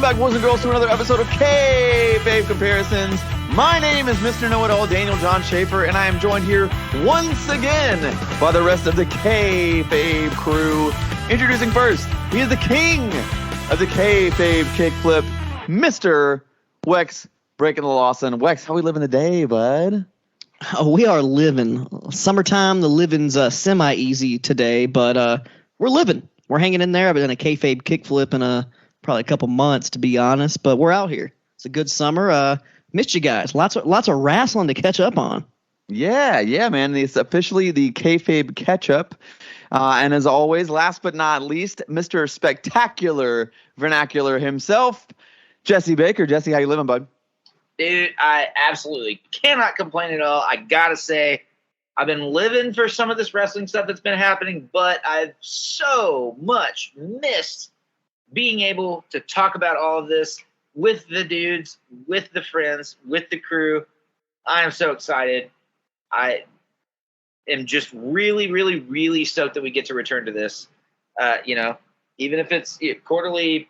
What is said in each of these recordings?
back, boys and girls, to another episode of Kayfabe Comparisons. My name is Mr. Knowitall, Daniel John Schafer, and I am joined here once again by the rest of the Kayfabe crew. Introducing first, he is the king of the Kayfabe kickflip, Mr. Wex, breaking the Lawson. Wex, how we living the day, bud? Oh, we are living. Summertime, the living's semi-easy today, but we're living. We're hanging in there. I've been in a Kayfabe kickflip in probably a couple months, to be honest, but we're out here. It's a good summer. Missed you guys. Lots of wrestling to catch up on. Yeah, man. It's officially the Kayfabe catch-up. And as always, last but not least, Mr. Spectacular Vernacular himself, Jesse Baker. Jesse, how you living, bud? Dude, I absolutely cannot complain at all. I gotta say, I've been living for some of this wrestling stuff that's been happening, but I've so much missed being able to talk about all of this with the dudes, with the friends, with the crew. I am so excited. I am just really, really, really stoked that we get to return to this. Even if it's quarterly,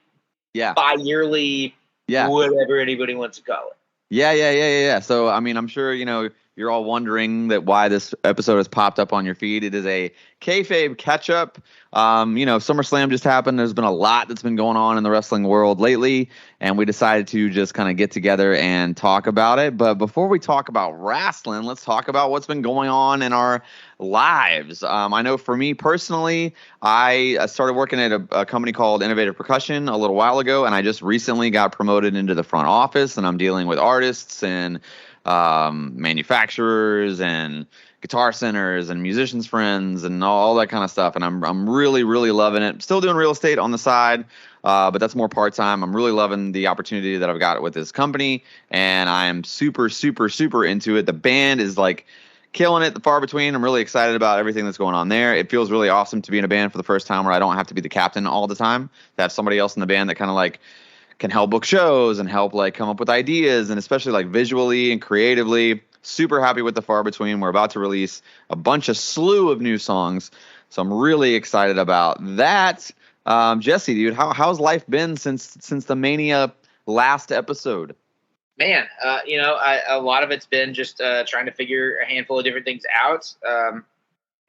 bi-yearly, whatever anybody wants to call it. Yeah. So, I mean, I'm sure, you're all wondering that why this episode has popped up on your feed. It is a Kayfabe catch-up. SummerSlam just happened. There's been a lot that's been going on in the wrestling world lately, and we decided to just kind of get together and talk about it. But before we talk about wrestling, let's talk about what's been going on in our lives. I know for me personally, I started working at a company called Innovative Percussion a little while ago, and I just recently got promoted into the front office, and I'm dealing with artists and manufacturers and guitar centers and musicians friends and all that kind of stuff, and I'm really, really loving it. Still doing real estate on the side, but that's more part-time. I'm really loving the opportunity that I've got with this company, and I am super, super, super into it. The band is like killing it, the Far Between. I'm really excited about everything that's going on there. It feels really awesome to be in a band for the first time where I don't have to be the captain all the time, to have somebody else in the band that kind of like can help book shows and help like come up with ideas, and especially like visually and creatively. Super happy with the Far Between. We're about to release a slew of new songs, so I'm really excited about that. Jesse, dude, how's life been since the Mania last episode? Man, a lot of it's been just trying to figure a handful of different things out.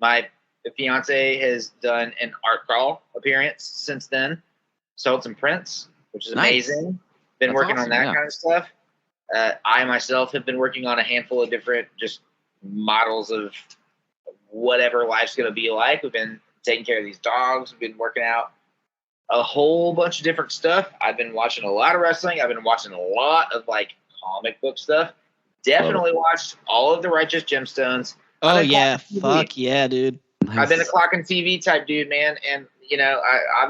My fiance has done an art crawl appearance since then, sold some prints, which is amazing. Been That's working awesome, on that kind of stuff. I myself have been working on a handful of different just models of whatever life's going to be like. We've been taking care of these dogs. We've been working out a whole bunch of different stuff. I've been watching a lot of wrestling. I've been watching a lot of like comic book stuff. Definitely watched all of the Righteous Gemstones. Oh yeah, fuck yeah, dude. Nice. I've been a clock and TV type dude, man, and I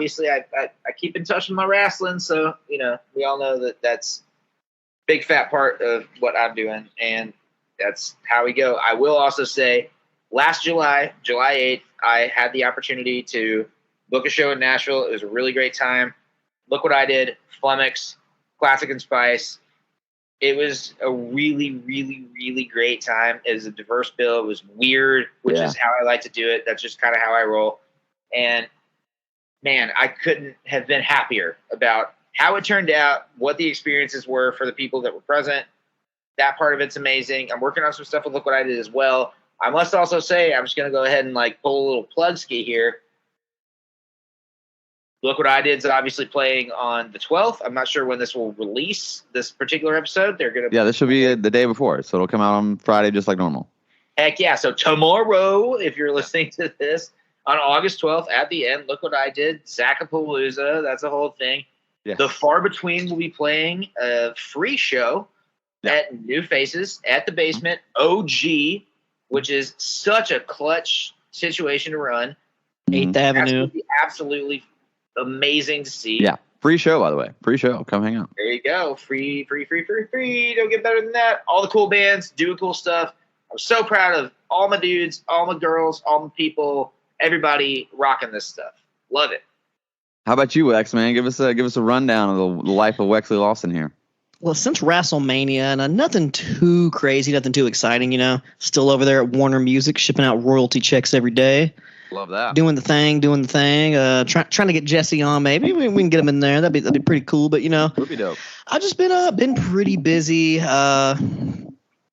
keep in touch with my wrestling, so we all know that that's a big fat part of what I'm doing, and that's how we go. I will also say, last July 8th, I had the opportunity to book a show in Nashville. It was a really great time. Look What I Did, Flummox, Classic and Spice. It was a really, really, really great time. It was a diverse bill. It was weird, which is how I like to do it. That's just kind of how I roll. And man, I couldn't have been happier about how it turned out, what the experiences were for the people that were present. That part of it's amazing. I'm working on some stuff with Look What I Did as well. I must also say, I'm just going to go ahead and like pull a little plug ski here. Look What I Did is obviously playing on the 12th. I'm not sure when this will release, this particular episode. This should be the day before, so it'll come out on Friday just like normal. Heck yeah. So tomorrow, if you're listening to this, on August 12th, at the end, Look What I Did, Zacapalooza, that's a whole thing. Yeah. The Far Between will be playing a free show at New Faces at the Basement, OG, which is such a clutch situation to run. 8th Avenue. Absolutely amazing to see. Yeah. Free show, by the way. Free show. Come hang out. There you go. Free. Don't get better than that. All the cool bands doing cool stuff. I'm so proud of all my dudes, all my girls, all my people, everybody rocking this stuff. Love it. How about you, Wex, man? Give us a rundown of the life of Wexley Lawson here. Well, since WrestleMania, and nothing too crazy, nothing too exciting, still over there at Warner Music, shipping out royalty checks every day. Love that. doing the thing. Trying to get Jesse on. Maybe we can get him in there. That'd be pretty cool. But Would be dope. I've just been pretty busy.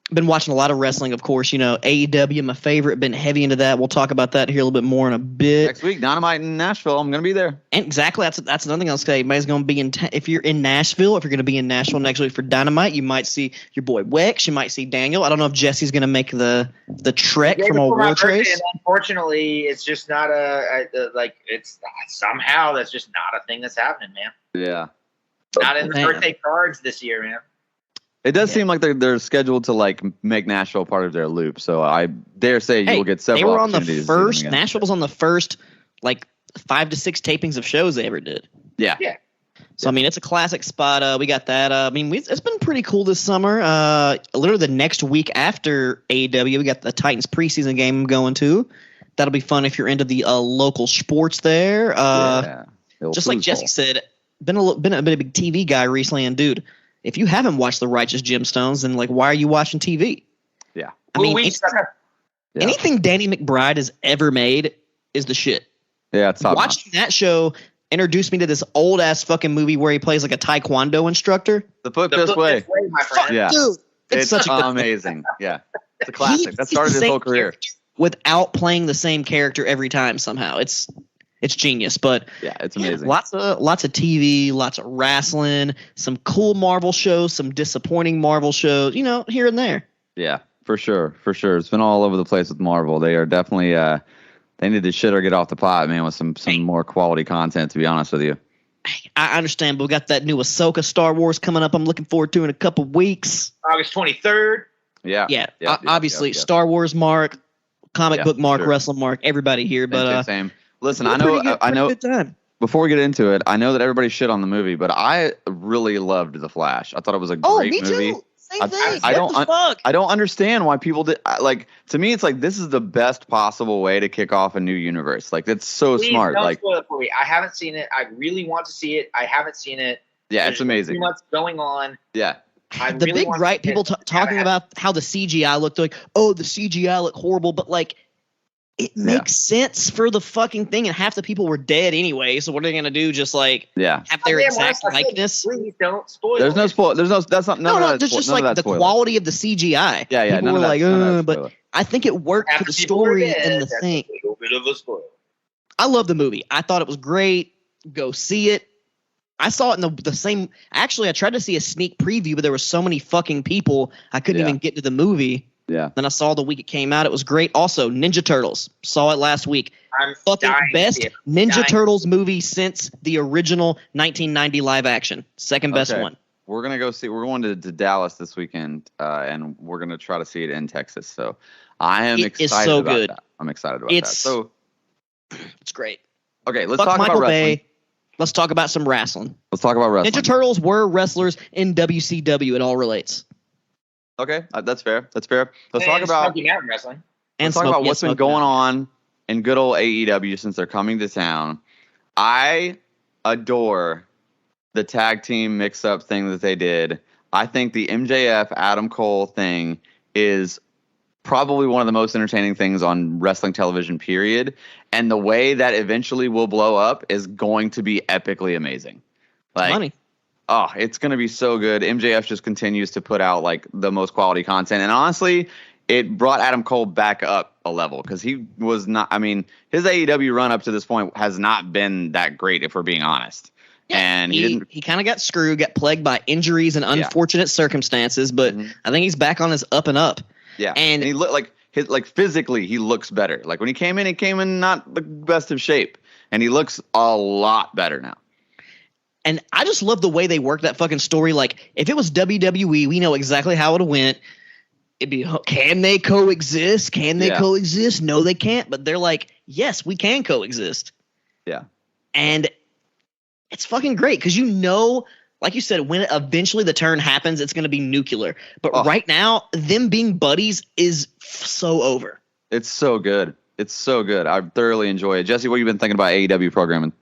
Been watching a lot of wrestling, of course. AEW, my favorite. Been heavy into that. We'll talk about that here a little bit more in a bit. Next week, Dynamite in Nashville. I'm gonna be there. And exactly, that's another thing I'll say. Everybody's going to be if you're in Nashville, if you're going to be in Nashville next week for Dynamite, you might see your boy Wex. You might see Daniel. I don't know if Jesse's going to make the trek from a War Trace. Unfortunately, it's just not it's somehow that's just not a thing that's happening, man. Yeah. Not in the birthday cards this year, man. It does seem like they're scheduled to make Nashville part of their loop. So I dare say you will get several. They were on the first. Again. Nashville was on the first 5 to 6 tapings of shows they ever did. Yeah. So it's a classic spot. We got that. It's been pretty cool this summer. Literally the next week after AEW, we got the Titans preseason game going to. That'll be fun if you're into the local sports there. Just like Jesse said, been a big TV guy recently, and dude, if you haven't watched The Righteous Gemstones, then why are you watching TV? Yeah. Anything Danny McBride has ever made is the shit. Yeah, it's top watching that show introduced me to this old ass fucking movie where he plays a taekwondo instructor. The Foot This Way, my friend. Yeah, dude, it's such amazing. Yeah, it's a classic. That started his whole career without playing the same character every time. Somehow, it's genius. But yeah, it's amazing. Lots of TV, lots of wrestling, some cool Marvel shows, some disappointing Marvel shows. Here and there. Yeah, for sure. It's been all over the place with Marvel. They are definitely. They need to shit or get off the pot, man, with some more quality content, to be honest with you. I understand, but we got that new Ahsoka Star Wars coming up I'm looking forward to in a couple weeks. August 23rd. Yeah. Obviously, Star Wars mark, comic book mark, wrestling mark, everybody here. But same. Listen, I know. Before we get into it, I know that everybody shit on the movie, but I really loved The Flash. I thought it was a great movie. Too. Same thing. I don't understand why people did. To me, it's this is the best possible way to kick off a new universe. It's so Please smart. Don't spoil it for me. I haven't seen it. I really want to see it. I haven't seen it. Yeah, There's it's amazing. Too much going on. Yeah. The big gripe, people talking about how the CGI looked the CGI looked horrible, but it makes sense for the fucking thing, and half the people were dead anyway. So what are they gonna do? Just have their exact likeness? Please don't spoil. There's no spoil. There's no. That's not. No. There's just the quality of the CGI. Yeah. People were but I think it worked for the story and the thing. A little bit of a spoil. I love the movie. I thought it was great. Go see it. I saw it in the same. Actually, I tried to see a sneak preview, but there were so many fucking people I couldn't even get to the movie. Yeah. Then I saw the week it came out. It was great. Also, Ninja Turtles. Saw it last week. I'm fucking best Ninja Turtles movie since the original 1990 live action. Second best one. We're gonna go see. We're going to Dallas this weekend, and we're gonna try to see it in Texas. So I am excited about that. I'm excited about that. So it's great. Okay, let's talk about wrestling. Let's talk about some wrestling. Let's talk about wrestling. Ninja Turtles were wrestlers in WCW. It all relates. Okay, that's fair. Let's talk about wrestling. Let's talk about what's been going on in good old AEW since they're coming to town. I adore the tag team mix-up thing that they did. I think the MJF Adam Cole thing is probably one of the most entertaining things on wrestling television, period. And the way that eventually will blow up is going to be epically amazing. Money. Oh, it's going to be so good. MJF just continues to put out the most quality content. And honestly, it brought Adam Cole back up a level because he was not, his AEW run up to this point has not been that great, if we're being honest. Yeah, and he kind of got screwed, got plagued by injuries and unfortunate circumstances, but I think he's back on his up and up. Yeah. And he looked physically, he looks better. When he came in not the best of shape, and he looks a lot better now. And I just love the way they work that fucking story. If it was WWE, we know exactly how it went. It'd be, can they coexist? Can they coexist? No, they can't. But they're yes, we can coexist. Yeah. And it's fucking great because like you said, when eventually the turn happens, it's going to be nuclear. But right now, them being buddies is so over. It's so good. I thoroughly enjoy it. Jesse, what have you been thinking about AEW programming?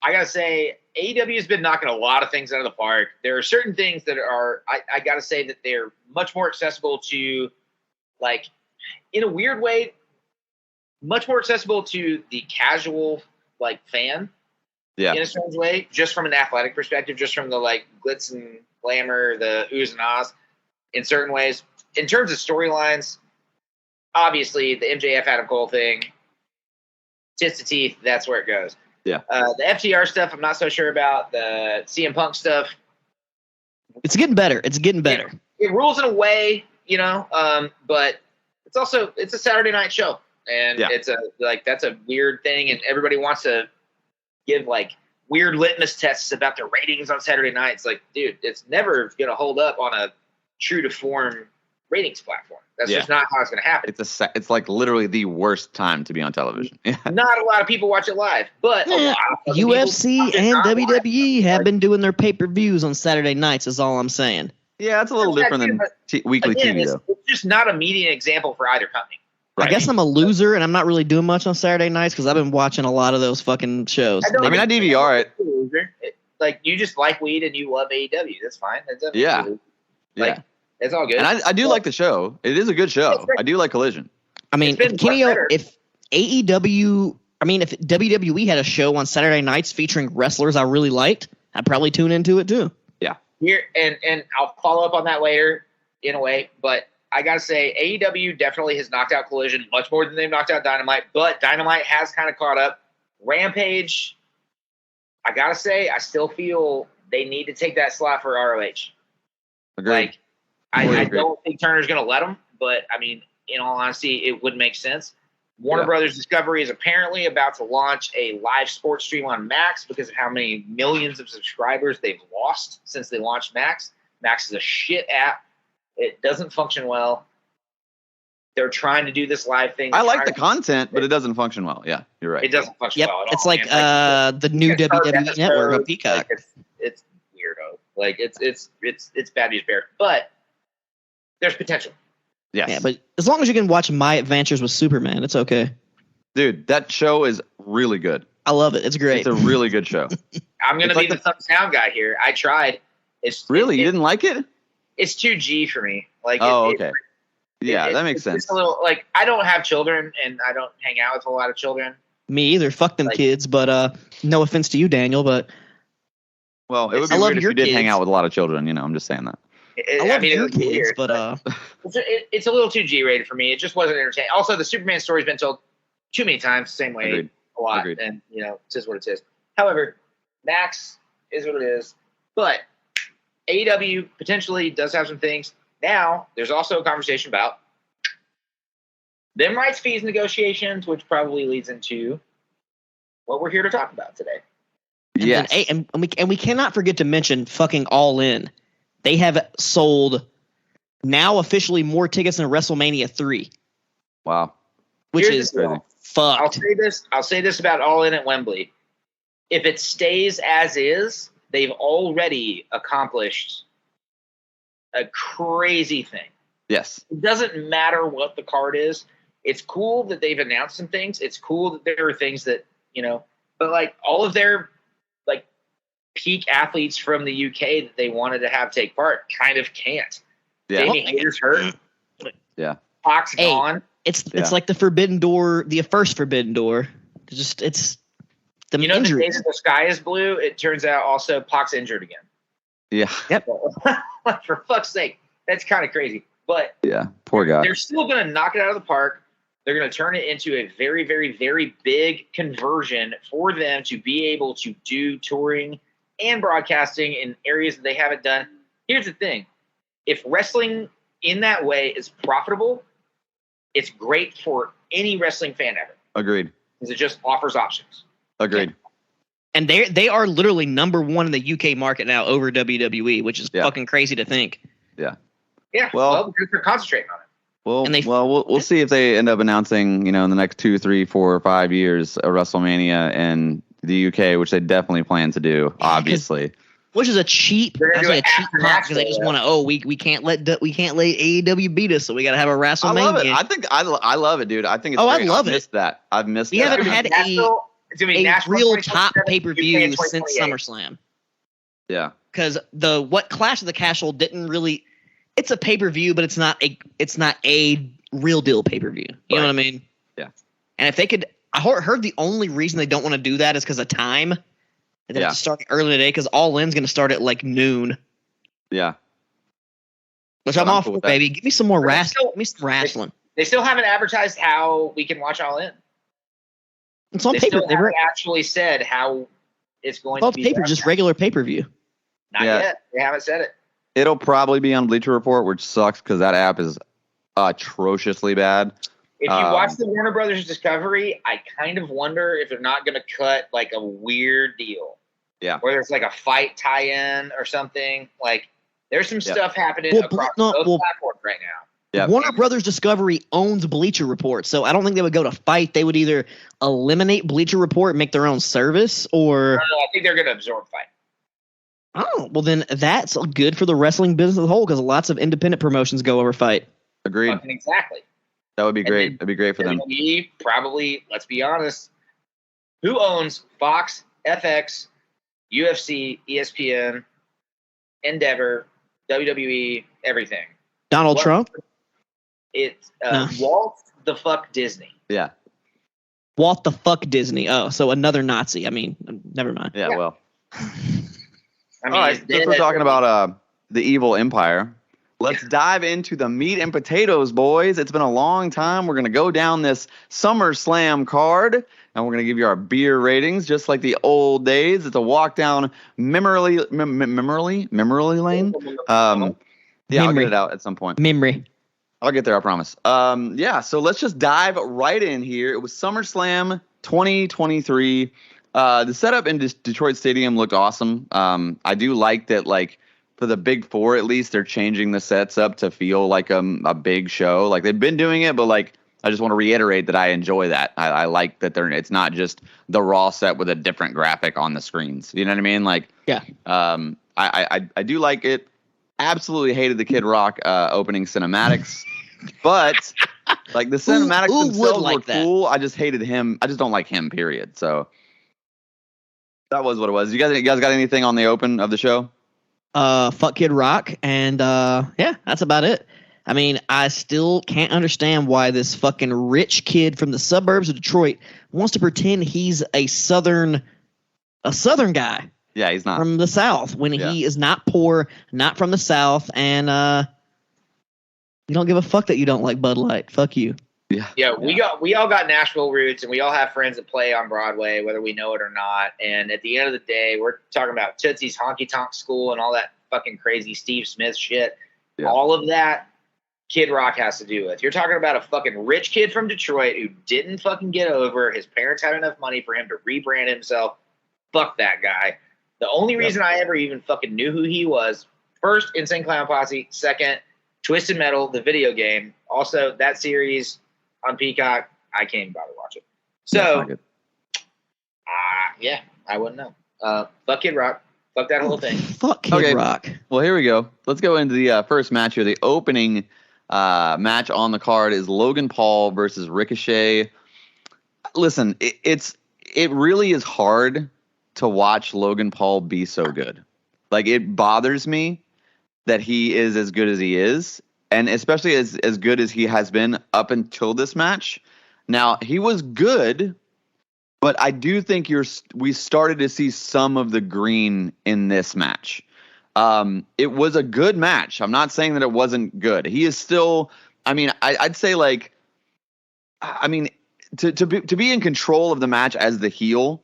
I got to say, AEW has been knocking a lot of things out of the park. There are certain things that are, I got to say that they're much more accessible to, in a weird way, much more accessible to the casual fan. Yeah. In a strange way, just from an athletic perspective, just from the glitz and glamour, the oohs and ahs. In certain ways, in terms of storylines, obviously the MJF Adam Cole thing, tits to teeth, that's where it goes. Yeah. The FTR stuff, I'm not so sure about. The CM Punk stuff, It's getting better. It's getting better. It rules in a way, but it's a Saturday night show, and it's that's a weird thing, and everybody wants to give weird litmus tests about their ratings on Saturday nights. Dude, it's never gonna hold up on a true to form ratings platform. That's just not how it's gonna happen. It's literally the worst time to be on television. Not a lot of people watch it live, but UFC and WWE have been doing their pay-per-views on Saturday nights. Is all I'm saying. Yeah, it's a little different than weekly TV though. It's just not a media example for either company. Right. I guess I'm a loser, and I'm not really doing much on Saturday nights because I've been watching a lot of those fucking shows. I DVR it. You just like weed and you love AEW. That's fine. That's it's all good. And I do like the show. It is a good show. I do like Collision. I mean, if WWE had a show on Saturday nights featuring wrestlers I really liked, I'd probably tune into it too. Yeah. Here and I'll follow up on that later in a way, but I gotta say, AEW definitely has knocked out Collision much more than they've knocked out Dynamite, but Dynamite has kind of caught up. Rampage, I gotta say, I still feel they need to take that slot for ROH. Agreed. I don't think Turner's gonna let them, but I mean, in all honesty, it would make sense. Warner Brothers Discovery is apparently about to launch a live sports stream on Max because of how many millions of subscribers they've lost since they launched Max. Max is a shit app. It doesn't function well. They're trying to do this live thing. I like the content, but it doesn't function well. Yeah, you're right. It doesn't function well at all. It's like the new WWE network of Peacock. It's weirdo. It's bad news bear. But there's potential. Yes. Yeah, but as long as you can watch My Adventures with Superman, it's okay. Dude, that show is really good. I love it. It's great. It's a really good show. I'm gonna be the sound guy here. I tried. You didn't like it? It's too G for me. Okay. That makes sense. It's a little I don't have children and I don't hang out with a lot of children. Me either. Fuck them kids. But no offense to you, Daniel. But well, it would be weird if you did hang out with a lot of children. I'm just saying that. I love your kids, weird, but it's a little too G-rated for me. It just wasn't entertaining. Also, the Superman story's been told too many times, same way, Agreed. a lot, Agreed. and it is what it is. However, Max is what it is. But AEW potentially does have some things. Now, there's also a conversation about them rights fees negotiations, which probably leads into what we're here to talk about today. Yes. And we cannot forget to mention fucking All In. They have sold now officially more tickets than WrestleMania 3. Wow. Which is fucked. I'll say this about All In at Wembley. If it stays as is, they've already accomplished a crazy thing. Yes. It doesn't matter what the card is. It's cool that they've announced some things. It's cool that there are things that, but all of their peak athletes from the UK that they wanted to have take part kind of can't. Yeah. Jamie Hayter's hurt. Yeah. Pac's gone. It's like the Forbidden Door, the first Forbidden Door. It's the injuries. The day that the sky is blue, it turns out also Pac's injured again. Yeah. Yep. For fuck's sake. That's kind of crazy. But yeah, poor guy. They're still going to knock it out of the park. They're going to turn it into a very, very, very big conversion for them to be able to do touring and broadcasting in areas that they haven't done. Here's the thing. If wrestling in that way is profitable, it's great for any wrestling fan ever. Agreed. Because it just offers options. Agreed. And they are literally number one in the UK market now over WWE, which is fucking crazy to think. Yeah. Yeah. Well, because they're concentrating on it. Well, we'll see if they end up announcing, in the next 2, 3, 4, or 5 years, a WrestleMania in the UK, which they definitely plan to do, obviously. Which is a cheap pop because they just want to. We can't let AEW beat us, so we got to have a WrestleMania. I love it. I love it, dude. I think it's great. I love it. Missed that. I've missed. We haven't had a real top pay-per-view since SummerSlam. Yeah. Because what Clash of the Castle didn't really. It's a pay-per-view, but it's not a real deal pay-per-view. You know what I mean? Yeah. And if they could, I heard the only reason they don't want to do that is because of time. And they have to start early today because All In's going to start at like noon. Yeah. Which I'm all for, baby. Give me some more wrestling. Give me some wrestling. They still haven't advertised how we can watch All In. It's on paper. They haven't actually said how it's going to be. Paper, just regular pay-per-view. Not yet. They haven't said it. It'll probably be on Bleacher Report, which sucks because that app is atrociously bad. If you watch the Warner Brothers Discovery, I kind of wonder if they're not going to cut like a weird deal. Yeah. Where there's like a fight tie-in or something. Like there's some stuff happening across both platforms right now. Yeah. Warner Brothers Discovery owns Bleacher Report, so I don't think they would go to fight. They would either eliminate Bleacher Report and make their own service, or no, I think they're going to absorb fight. Oh, well then that's good for the wrestling business as a whole because lots of independent promotions go over fight. Agreed. Exactly. That would be great. That'd be great for them. Probably, let's be honest, who owns Fox, FX, UFC, ESPN, Endeavor, WWE, everything? Donald Trump? It's Walt the fuck Disney. Yeah. Walt the fuck Disney. Oh, so another Nazi. I mean, never mind. Yeah. Well. I mean, all right, since we're talking about the evil empire, let's dive into the meat and potatoes, boys. It's been a long time. We're going to go down this SummerSlam card, and we're going to give you our beer ratings, just like the old days. It's a walk down memory lane. Yeah, I'll get it out at some point. Memory. I'll get there, I promise. So let's just dive right in here. It was SummerSlam 2023. The setup in Detroit Stadium looked awesome. I do like that, like, for the Big Four, at least, they're changing the sets up to feel like a big show. Like, they've been doing it, but, like, I just want to reiterate that I enjoy that. I like that it's not just the Raw set with a different graphic on the screens. You know what I mean? Like, yeah. I do like it. Absolutely hated the Kid Rock opening cinematics. But, like, the cinematics themselves were cool. I just hated him. I just don't like him, period. So that was what it was. You guys got anything on the open of the show? Fuck Kid Rock, and yeah, that's about it. I mean, I still can't understand why this fucking rich kid from the suburbs of Detroit wants to pretend he's a southern guy. Yeah, he's not from the South when he is not poor, not from the South, and you don't give a fuck that you don't like Bud Light. Fuck you. Yeah, we all got Nashville roots, and we all have friends that play on Broadway, whether we know it or not. And at the end of the day, we're talking about Tootsie's Honky Tonk School and all that fucking crazy Steve Smith shit. Yeah. All of that Kid Rock has to do with. You're talking about a fucking rich kid from Detroit who didn't fucking get over. His parents had enough money for him to rebrand himself. Fuck that guy. The only reason I ever even fucking knew who he was, first, Insane Clown Posse. Second, Twisted Metal, the video game. Also, that series on Peacock, I can't even bother to watch it. So, I wouldn't know. Fuck Kid Rock. Fuck that whole thing. Fuck Kid Rock. Well, here we go. Let's go into the first match here. The opening match on the card is Logan Paul versus Ricochet. Listen, it really is hard to watch Logan Paul be so good. Like, it bothers me that he is as good as he is. And especially as good as he has been up until this match. Now, he was good, but I do think we started to see some of the green in this match. It was a good match. I'm not saying that it wasn't good. He is still, I mean, I'd say, like, I mean, to be in control of the match as the heel,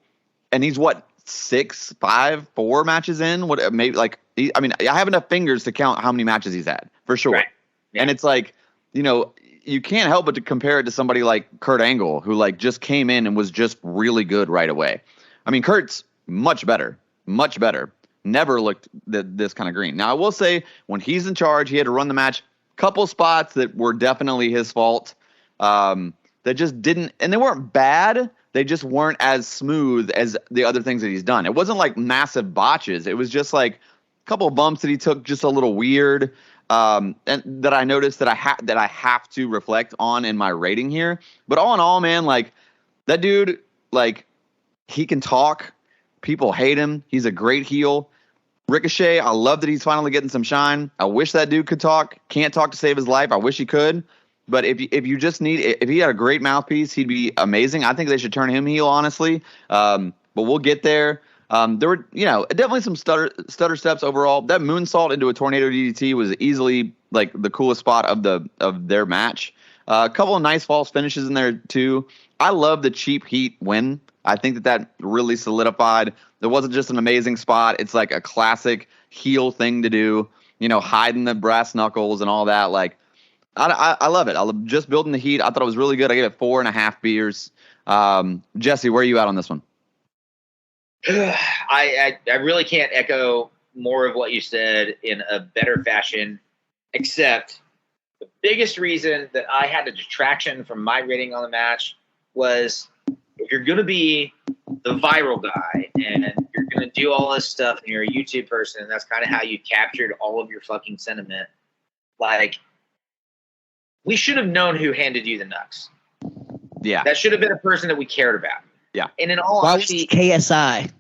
and he's what, 4 matches in? What, maybe, like, I mean, I have enough fingers to count how many matches he's had, for sure. Right. Yeah. And it's like, you know, you can't help but to compare it to somebody like Kurt Angle, who, like, just came in and was just really good right away. I mean, Kurt's much better. Never looked this kind of green. Now, I will say, when he's in charge, he had to run the match. Couple spots that were definitely his fault. That just didn't, and they weren't bad. They just weren't as smooth as the other things that he's done. It wasn't like massive botches. It was just like a couple of bumps that he took just a little weird. And that I noticed that I have to reflect on in my rating here. But all in all, man, like, that dude, like, he can talk. People hate him. He's a great heel. Ricochet, I love that he's finally getting some shine. I wish that dude could talk. Can't talk to save his life. I wish he could. But if you just need, if he had a great mouthpiece, he'd be amazing. I think they should turn him heel, honestly. But we'll get there. There were, definitely some stutter steps overall. That moonsault into a tornado DDT was easily like the coolest spot of their match. A couple of nice false finishes in there too. I love the cheap heat win. I think that really solidified. It wasn't just an amazing spot. It's like a classic heel thing to do. Hiding the brass knuckles and all that. Like, I love it. I love just building the heat. I thought it was really good. I gave it 4.5 beers. Jesse, where are you at on this one? I really can't echo more of what you said in a better fashion, except the biggest reason that I had a detraction from my rating on the match was if you're going to be the viral guy and you're going to do all this stuff and you're a YouTube person and that's kind of how you captured all of your fucking sentiment, like, we should have known who handed you the nuts. Yeah. That should have been a person that we cared about. Yeah. And in all honesty, KSI.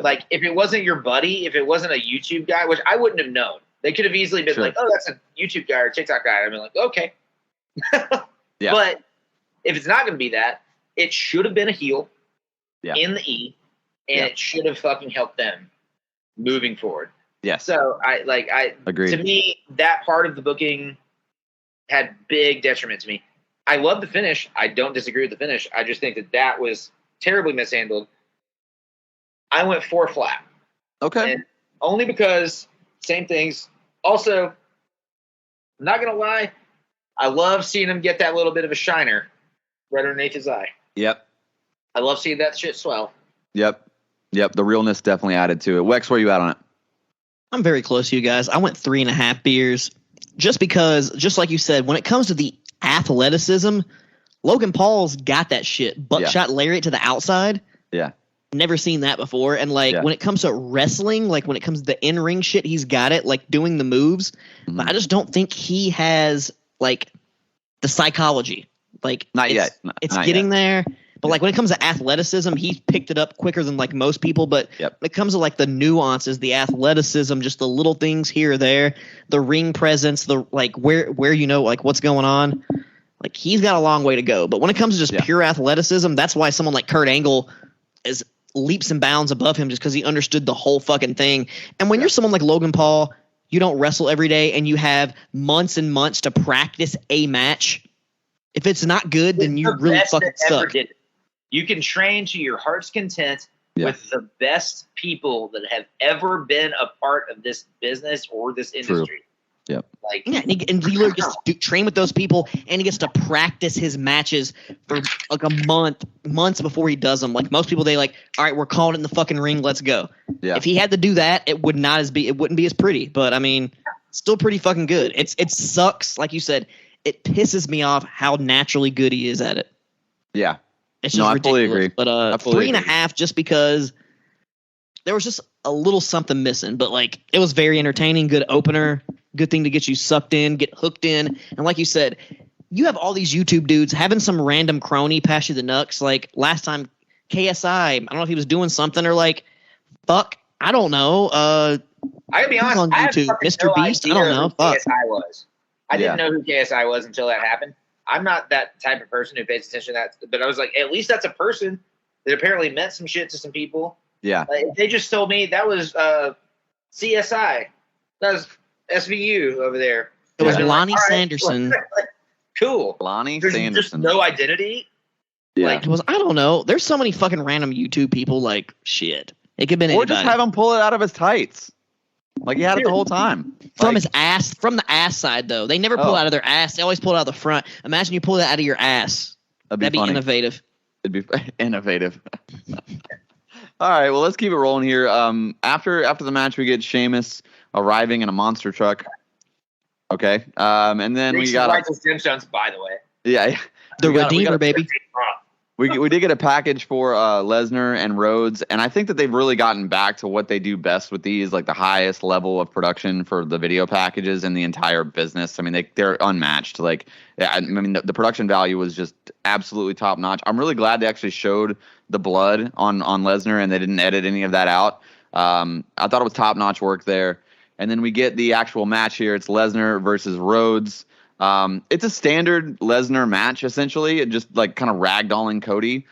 like, if it wasn't your buddy, if it wasn't a YouTube guy, which I wouldn't have known, they could have easily been like, oh, that's a YouTube guy or TikTok guy. I'd be like, okay. Yeah. But if it's not going to be that, it should have been a heel in the E, and it should have fucking helped them moving forward. Yeah. So I agree. To me, that part of the booking had big detriment to me. I love the finish. I don't disagree with the finish. I just think that was terribly mishandled. I went 4 flat. Okay. And only because same things. Also, I'm not going to lie, I love seeing him get that little bit of a shiner right underneath his eye. Yep. I love seeing that shit swell. Yep. The realness definitely added to it. Wex, where you at on it? I'm very close to you guys. I went 3.5 beers just because, just like you said, when it comes to the athleticism, Logan Paul's got that shit. Buckshot lariat to the outside. Yeah. Never seen that before. And when it comes to wrestling, like when it comes to the in-ring shit, he's got it, like doing the moves. Mm-hmm. But I just don't think he has like the psychology. Like not yet. It's not getting yet. there. But like when it comes to athleticism, he's picked it up quicker than like most people. But when it comes to like the nuances, the athleticism, just the little things here or there, the ring presence, the like where like what's going on, like he's got a long way to go. But when it comes to just pure athleticism, that's why someone like Kurt Angle is leaps and bounds above him, just because he understood the whole fucking thing. And when you're someone like Logan Paul, you don't wrestle every day and you have months and months to practice a match. If it's not good, then you really fucking suck. You can train to your heart's content with the best people that have ever been a part of this business or this industry. True. Yep. Like, and he literally gets to train with those people, and he gets to practice his matches for like months before he does them. Like most people, they like, all right, we're calling it in the fucking ring, let's go. Yeah. If he had to do that, it wouldn't be as pretty. But I mean, still pretty fucking good. It sucks, like you said. It pisses me off how naturally good he is at it. Yeah. It's just ridiculous. I fully agree. But 3.5 just because there was just a little something missing. But like it was very entertaining, good opener, good thing to get you sucked in, get hooked in. And like you said, you have all these YouTube dudes having some random crony pass you the nuts. Like last time KSI, I don't know if he was doing something or like fuck, I don't know. I gotta be honest, on YouTube, Mr. Beast, I don't know. Fuck. KSI was. I didn't know who KSI was until that happened. I'm not that type of person who pays attention to that, but I was like, at least that's a person that apparently meant some shit to some people. Yeah. If they just told me that was CSI, that was SVU over there. It was Lonnie Sanderson. Cool. Lonnie There's Sanderson. just no identity. Yeah. Like, I don't know. There's so many fucking random YouTube people. Like shit. It could have been anybody. Or just have him pull it out of his tights. Like he had it the whole time. From his ass, from the ass side though. They never pull it out of their ass. They always pull it out of the front. Imagine you pull that out of your ass. That'd be innovative. It'd be innovative. All right, well let's keep it rolling here. After the match, we get Sheamus arriving in a monster truck. Okay, and then we got Righteous Gemstones, by the way. Yeah, the Redeemer, baby. We did get a package for Lesnar and Rhodes, and I think that they've really gotten back to what they do best with these, like the highest level of production for the video packages in the entire business. I mean, they're unmatched. Like, I mean, the production value was just absolutely top notch. I'm really glad they actually showed the blood on Lesnar and they didn't edit any of that out. I thought it was top notch work there. And then we get the actual match here. It's Lesnar versus Rhodes. It's a standard Lesnar match, essentially. It just like kind of ragdolling Cody,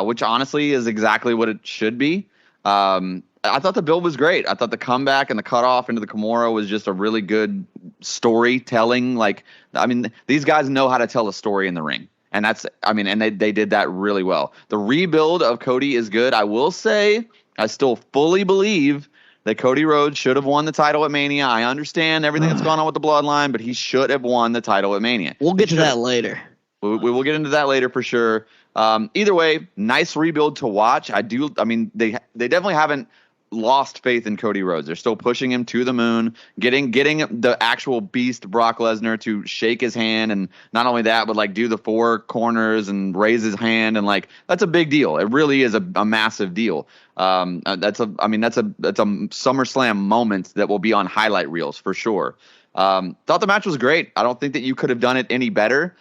which honestly is exactly what it should be. I thought the build was great. I thought the comeback and the cutoff into the Kimura was just a really good storytelling. Like, I mean, these guys know how to tell a story in the ring. And and they did that really well. The rebuild of Cody is good. I will say, I still fully believe that Cody Rhodes should have won the title at Mania. I understand everything that's going on with the bloodline, but he should have won the title at Mania. We'll get to that later. We will get into that later for sure. Either way, nice rebuild to watch. They definitely haven't lost faith in Cody Rhodes. They're still pushing him to the moon, getting the actual beast Brock Lesnar to shake his hand, and not only that, but like do the four corners and raise his hand, and like that's a big deal. It really is a massive deal. That's a SummerSlam moment that will be on highlight reels for sure. Thought the match was great. I don't think that you could have done it any better.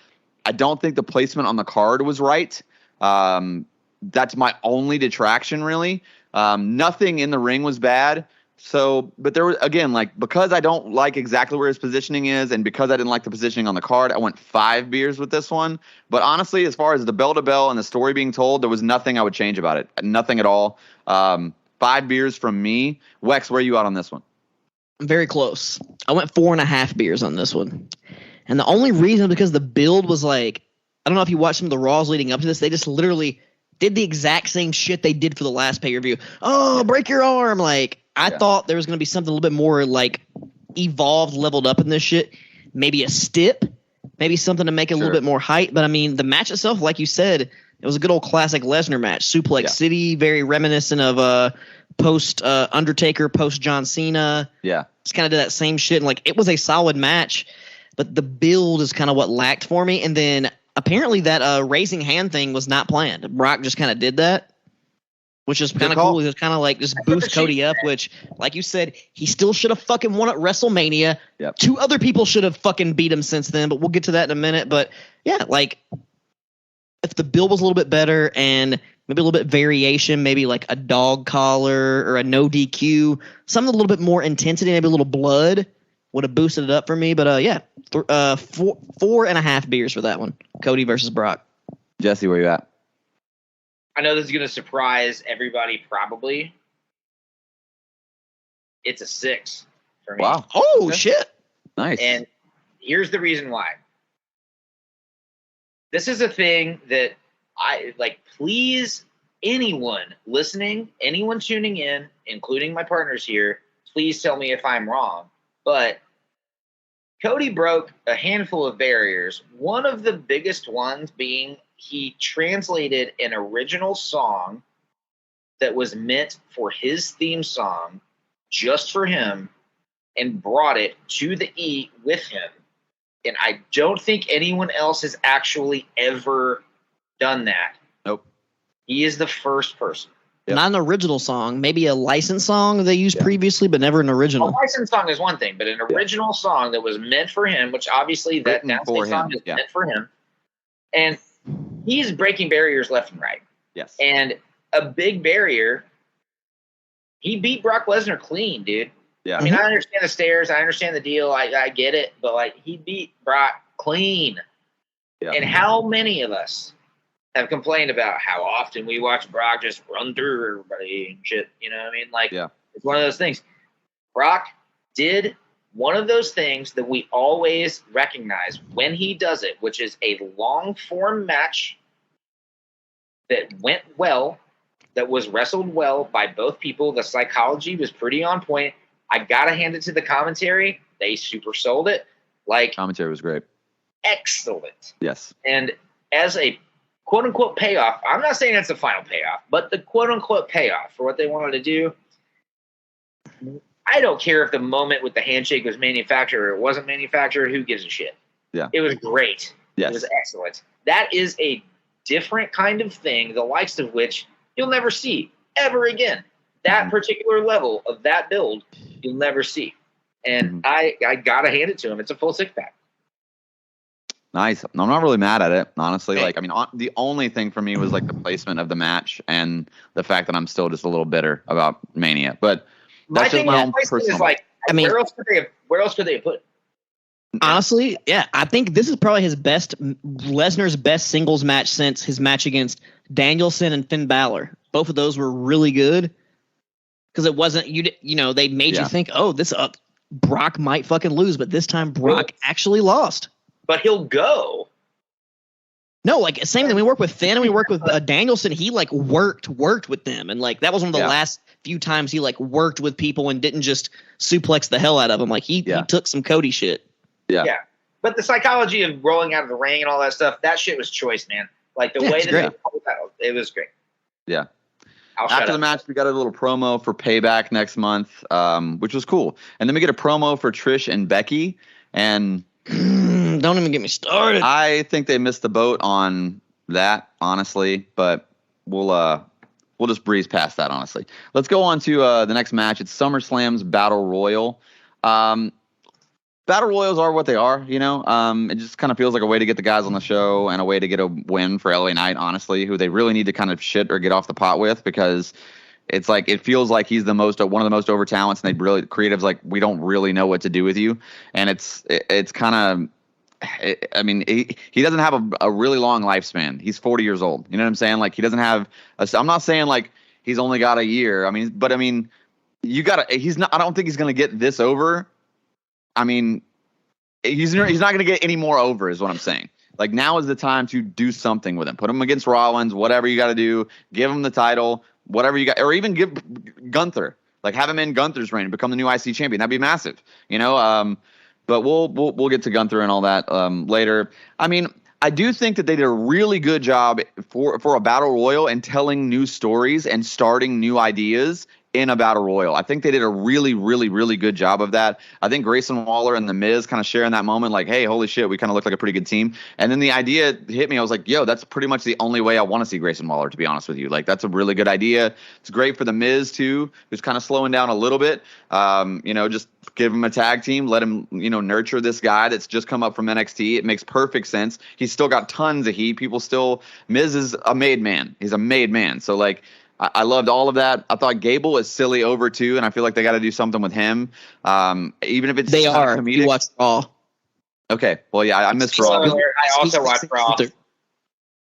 I don't think the placement on the card was right. That's my only detraction, really. Nothing in the ring was bad. So, but there was, again, like, because I don't like exactly where his positioning is, and because I didn't like the positioning on the card, I went 5 beers with this one. But honestly, as far as the bell to bell and the story being told, there was nothing I would change about it. Nothing at all. 5 beers from me. Wex, where are you out on this one? I'm very close. I went 4.5 beers on this one. And the only reason, because the build was like, I don't know if you watched some of the Raws leading up to this, they just literally did the exact same shit they did for the last pay-per-view. Oh, break your arm. Like, I thought there was going to be something a little bit more, like, evolved, leveled up in this shit. Maybe a stip. Maybe something to make it a little bit more height. But, I mean, the match itself, like you said, it was a good old classic Lesnar match. Suplex City, very reminiscent of post-Undertaker, post-John Cena. Yeah. Just kind of did that same shit. And, like, it was a solid match. But the build is kind of what lacked for me. And then apparently that raising hand thing was not planned. Brock just kind of did that, which is kind of cool. It was kind of like just boost Cody up, which, like you said, he still should have fucking won at WrestleMania. Yep. 2 other people should have fucking beat him since then, but we'll get to that in a minute. But, yeah, like, if the build was a little bit better and maybe a little bit variation, maybe like a dog collar or a no DQ, something a little bit more intensity, maybe a little blood, would have boosted it up for me. But, 4.5 beers for that one. Cody versus Brock. Jesse, where you at? I know this is going to surprise everybody probably. It's a 6 for me. Wow. Oh, shit. Nice. And here's the reason why. This is a thing that I like. Please, anyone listening, anyone tuning in, including my partners here, please tell me if I'm wrong. But Cody broke a handful of barriers. One of the biggest ones being he translated an original song that was meant for his theme song just for him and brought it to the E with him. And I don't think anyone else has actually ever done that. Nope. He is the first person. Yep. Not an original song, maybe a licensed song they used previously, but never an original. A licensed song is one thing, but an original song that was meant for him, which obviously that downstate song is meant for him. And he's breaking barriers left and right. Yes. And a big barrier, he beat Brock Lesnar clean, dude. Yeah. I mean, I understand the stairs. I understand the deal. I get it. But, like, he beat Brock clean. Yeah. And how many of us have complained about how often we watch Brock just run through everybody and shit? You know what I mean? Like, it's one of those things. Brock did one of those things that we always recognize when he does it, which is a long-form match that went well, that was wrestled well by both people. The psychology was pretty on point. I got to hand it to the commentary. They super sold it. Like, commentary was great. Excellent. Yes. And as a quote-unquote payoff, I'm not saying that's the final payoff, but the quote-unquote payoff for what they wanted to do, I don't care if the moment with the handshake was manufactured or it wasn't manufactured. Who gives a shit? Yeah. It was great. Yes. It was excellent. That is a different kind of thing, the likes of which you'll never see ever again. That particular level of that build, you'll never see. And I got to hand it to him. It's a full 6-pack. Nice. I'm not really mad at it, honestly. Like, I mean, the only thing for me was like the placement of the match and the fact that I'm still just a little bitter about Mania. But that's just my own personal. Is like, I mean, where else could they have put it? Honestly, yeah, I think this is probably Lesnar's best singles match since his match against Danielson and Finn Balor. Both of those were really good because it wasn't they made you think, oh, this Brock might fucking lose, but this time Brock actually lost. But he'll go. No, like same thing. We work with Finn and we work with Danielson. He like worked with them, and like that was one of the last few times he like worked with people and didn't just suplex the hell out of them. Like he took some Cody shit. Yeah. But the psychology of rolling out of the ring and all that stuff, that shit was choice, man. Like the way that they pulled that, it was great. Yeah. After the match, we got a little promo for Payback next month, which was cool. And then we get a promo for Trish and Becky. And don't even get me started. I think they missed the boat on that, honestly. But we'll just breeze past that, honestly. Let's go on to the next match. It's SummerSlam's Battle Royal. Battle Royals are what they are, It just kind of feels like a way to get the guys on the show and a way to get a win for LA Knight, honestly, who they really need to kind of shit or get off the pot with, because it's like it feels like he's one of the most over talents, and creatives like we don't really know what to do with you, and it's kind of. I mean, he doesn't have a really long lifespan. He's 40 years old. You know what I'm saying? Like he doesn't have. I'm not saying like he's only got a year. But you got to. He's not. I don't think he's going to get this over. I mean, he's not going to get any more over, is what I'm saying. Like now is the time to do something with him. Put him against Rollins, whatever you got to do. Give him the title, whatever you got, or even give Gunther. Like have him in Gunther's reign, become the new IC champion. That'd be massive, But we'll get to Gunther and all that later. I mean, I do think that they did a really good job for a battle royal and telling new stories and starting new ideas in a battle royal. I think they did a really, really, really good job of that. I think Grayson Waller and The Miz kind of sharing that moment, like, hey, holy shit, we kind of look like a pretty good team. And then the idea hit me. I was like, yo, that's pretty much the only way I want to see Grayson Waller, to be honest with you. Like, that's a really good idea. It's great for The Miz, too, who's kind of slowing down a little bit. Just give him a tag team, let him, nurture this guy that's just come up from NXT. It makes perfect sense. He's still got tons of heat. Miz is a made man. He's a made man. So, like, I loved all of that. I thought Gable is silly over too, and I feel like they got to do something with him. Even if it's comedic. You watched Raw. Okay, well, yeah, I missed Raw. I also watched Raw.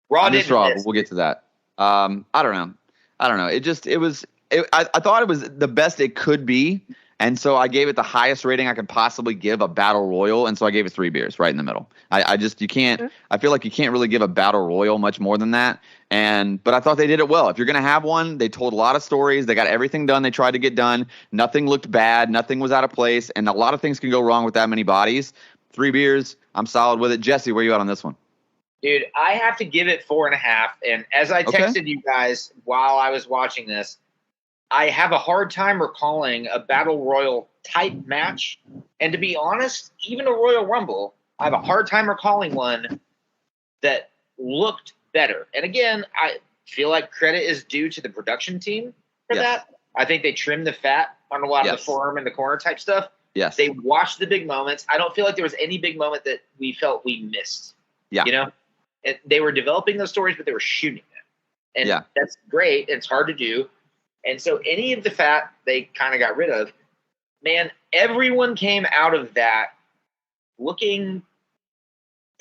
Raw didn't Raw, miss. but we'll get to that. I don't know. I thought it was the best it could be, and so I gave it the highest rating I could possibly give a battle royal, and so I gave it 3 beers right in the middle. I feel like you can't really give a battle royal much more than that. But I thought they did it well. If you're going to have one, they told a lot of stories. They got everything done they tried to get done. Nothing looked bad. Nothing was out of place. And a lot of things can go wrong with that many bodies. 3 beers. I'm solid with it. Jesse, where are you at on this one? Dude, I have to give it 4.5. And as I texted you guys while I was watching this, I have a hard time recalling a battle royal type match. And to be honest, even a Royal Rumble, I have a hard time recalling one that looked better. And again, I feel like credit is due to the production team for that. I think they trimmed the fat on a lot of the forearm and the corner type stuff. Yes. They watched the big moments. I don't feel like there was any big moment that we felt we missed. Yeah. They were developing those stories, but they were shooting them. And that's great. It's hard to do. And so any of the fat they kind of got rid of. Man, everyone came out of that looking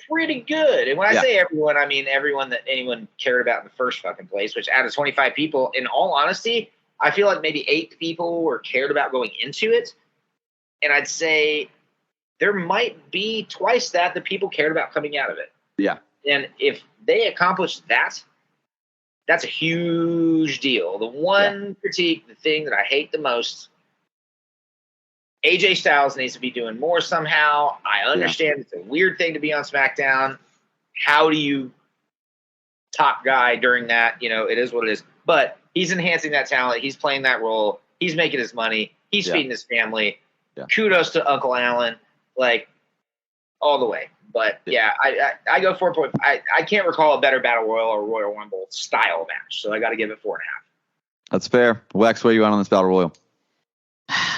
pretty good. And when I say everyone, I mean everyone that anyone cared about in the first fucking place, which out of 25 people, in all honesty, I feel like maybe 8 people were cared about going into it. And I'd say there might be twice that the people cared about coming out of it. Yeah. And if they accomplish that, that's a huge deal. The one critique, the thing that I hate the most, AJ Styles needs to be doing more somehow. I understand it's a weird thing to be on SmackDown. How do you top guy during that? It is what it is. But he's enhancing that talent. He's playing that role. He's making his money. He's feeding his family. Yeah. Kudos to Uncle Allen, like all the way. But I go 4.5. I can't recall a better Battle Royal or Royal Rumble style match, so I got to give it 4.5. That's fair. Wex, where are you on this Battle Royal?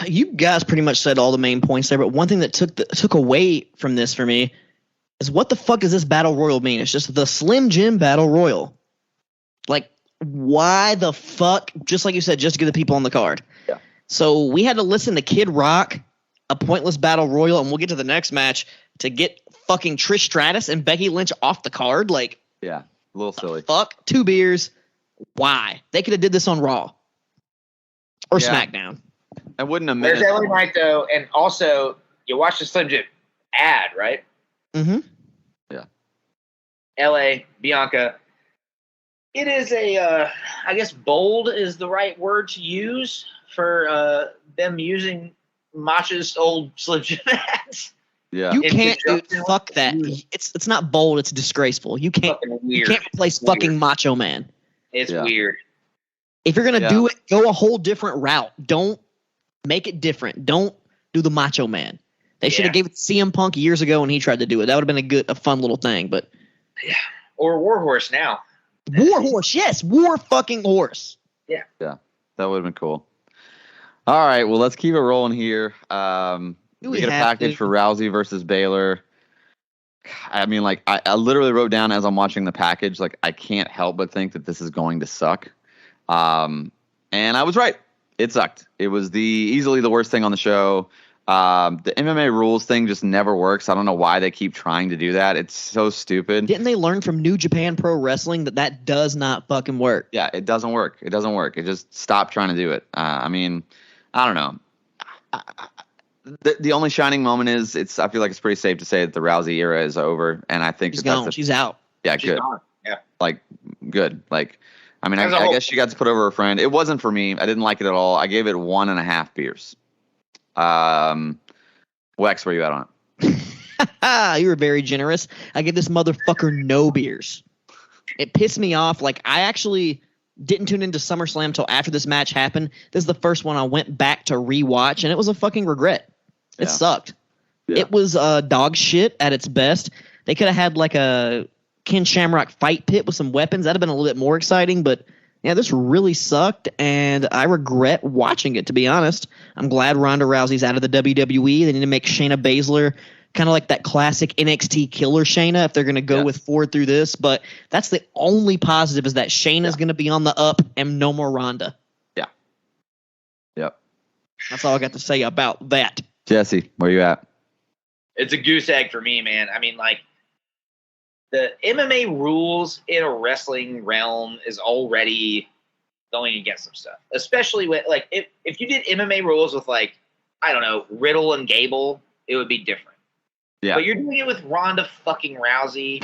You guys pretty much said all the main points there, but one thing that took away from this for me is what the fuck does this Battle Royal mean? It's just the Slim Jim Battle Royal. Like, why the fuck? Just like you said, just to get the people on the card. Yeah. So we had to listen to Kid Rock a pointless battle royal, and we'll get to the next match to get fucking Trish Stratus and Becky Lynch off the card. Like, Yeah, a little silly. Fuck, 2 beers. Why? They could have did this on Raw or Yeah. SmackDown. I wouldn't have There's minute. LA Knight though, and also you watch the Slim Jim ad, right? Mm-hmm. LA Bianca. It is I guess bold is the right word to use for them using Macha's old Slim Jim ads. Yeah, You In can't do conjunction fuck with that. you. It's not bold. It's disgraceful. You can't. Fucking You weird. can't replace Weird. fucking Macho Man. It's Yeah. weird. If you're gonna Yeah. do it, go a whole different route. Don't make it different. Don't do the Macho Man. They should Yeah. have gave it to CM Punk years ago when he tried to do it. That would have been a fun little thing. But Or Warhorse now. War Horse, yes, War fucking Horse. that would have been cool. All right, well, let's keep it rolling here. Do We we get a have package to? for Rousey versus Baylor. I mean, like, I literally wrote down as I'm watching the package, like, I can't help but think that this is going to suck. And I was right. It sucked. It was easily the worst thing on the show. The MMA rules thing just never works. I don't know why they keep trying to do that. It's so stupid. Didn't they learn from New Japan Pro Wrestling that does not fucking work? Yeah, it doesn't work. It doesn't work. It just stop trying to do it. I mean, I don't know. The only shining moment is I feel like it's pretty safe to say that the Rousey era is over, and I think She's that's gone. She's out. yeah, She's good. gone. Yeah. Like, good. Like, I mean, As a I whole. guess she got to put over her friend. It wasn't for me. I didn't like it at all. I gave it 1.5 beers. Wex, where you at on it? You were very generous. I give this motherfucker no beers. It pissed me off. Like, I actually didn't tune into SummerSlam until after this match happened. This is the first one I went back to rewatch, and it was a fucking regret. It Yeah. sucked. Yeah. It was dog shit at its best. They could have had like a Ken Shamrock fight pit with some weapons. That'd have been a little bit more exciting, but yeah, this really sucked, and I regret watching it, to be honest. I'm glad Ronda Rousey's out of the WWE. They need to make Shayna Baszler kind of like that classic NXT killer Shayna if they're going to go Yeah. with forward through this. But that's the only positive is that Shayna's Yeah. going to be on the up and no more Ronda. Yep. That's all I got to say about that. Jesse, where you at? It's a goose egg for me, man. I mean, like, the MMA rules in a wrestling realm is already going against some stuff. Especially with, like, if you did MMA rules with, like, I don't know, Riddle and Gable, it would be different. Yeah. But you're doing it with Ronda fucking Rousey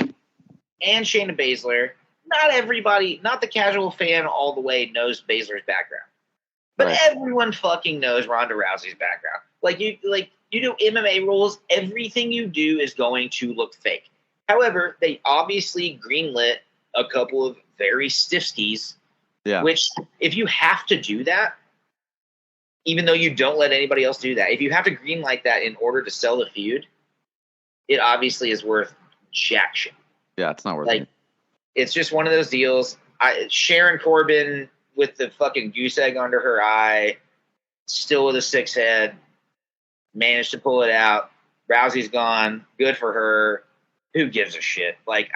and Shayna Baszler. Not everybody, not the casual fan all the way knows Baszler's background. But Right. everyone fucking knows Ronda Rousey's background. You do MMA rules, everything you do is going to look fake. However, they obviously greenlit a couple of very stiff skis, Yeah. which if you have to do that, even though you don't let anybody else do that, if you have to greenlight that in order to sell the feud, it obviously is worth jack shit. Yeah, it's not worth Like, it. it's just one of those deals. Sharon Corbin with the fucking goose egg under her eye, still with a 6 head, managed to pull it out. Rousey's gone. Good for her. Who gives a shit? Like,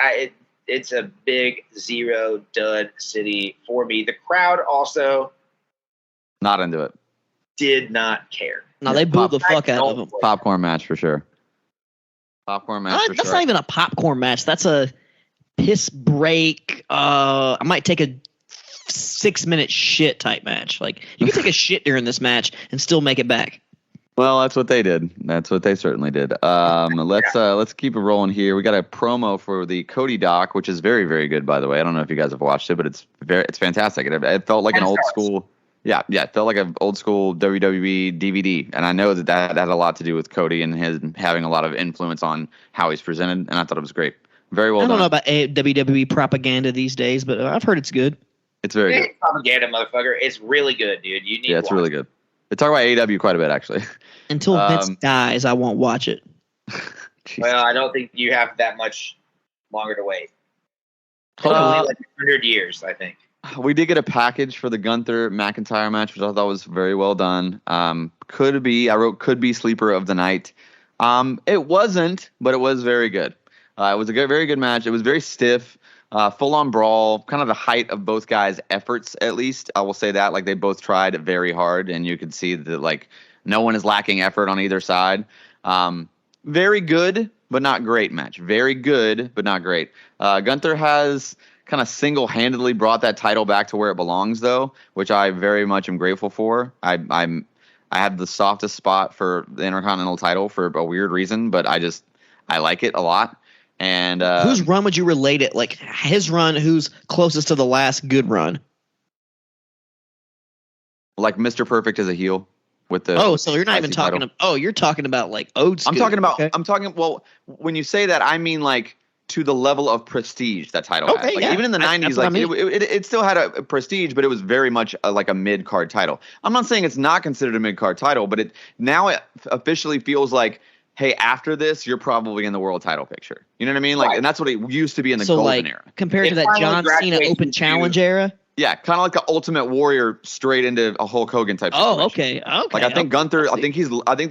it's a big 0 dud city for me. The crowd also Not into it. did not care. No, they booed the fuck out of him. Popcorn match for sure. Popcorn match for That's sure. not even a popcorn match. That's a piss break. I might take a 6-minute shit type match. Like, you can take a shit during this match and still make it back. Well, that's what they did. That's what they certainly did. Let's keep it rolling here. We got a promo for the Cody doc, which is very, very good, by the way. I don't know if you guys have watched it, but it's fantastic. It felt like an old school. Yeah, it felt like an old school WWE DVD, and I know that had a lot to do with Cody and his having a lot of influence on how he's presented, and I thought it was great. Very well I don't done. know about WWE propaganda these days, but I've heard it's good. It's very good. It's propaganda, motherfucker. It's really good, dude. You need Yeah, to it's watch really good. They talk about AEW quite a bit, actually. Until Vince dies, I won't watch it. Jeez. Well, I don't think you have that much longer to wait. Hopefully. Probably like 100 years, I think. We did get a package for the Gunther McIntyre match, which I thought was very well done. I wrote could be sleeper of the night. It wasn't, but it was very good. It was a very good match. It was very stiff, full on brawl, kind of the height of both guys' efforts. At least I will say that, like, they both tried very hard, and you could see that, like, No one is lacking effort on either side. Very good, but not great match. Very good, but not great. Gunther has kind of single-handedly brought that title back to where it belongs, though, which I very much am grateful for. I have the softest spot for the Intercontinental title for a weird reason, but I like it a lot. And whose run would you relate it? Like his run, who's closest to the last good run? Like Mr. Perfect as a heel with the so you're not even talking you're talking about like old school. I'm talking well, when you say that, I mean like to the level of prestige that title had. Like, even in the 90s, like it still had a prestige, but it was very much like a mid-card title. I'm not saying it's not considered a mid-card title, but it officially feels like, hey, after this, you're probably in the world title picture. You know what I mean? Like, right. And that's what it used to be in the golden era. Compared to that John Cena Open Challenge era? Yeah, kind of like the Ultimate Warrior straight into a Hulk Hogan type situation. Oh, okay. Like, I think Gunther, I think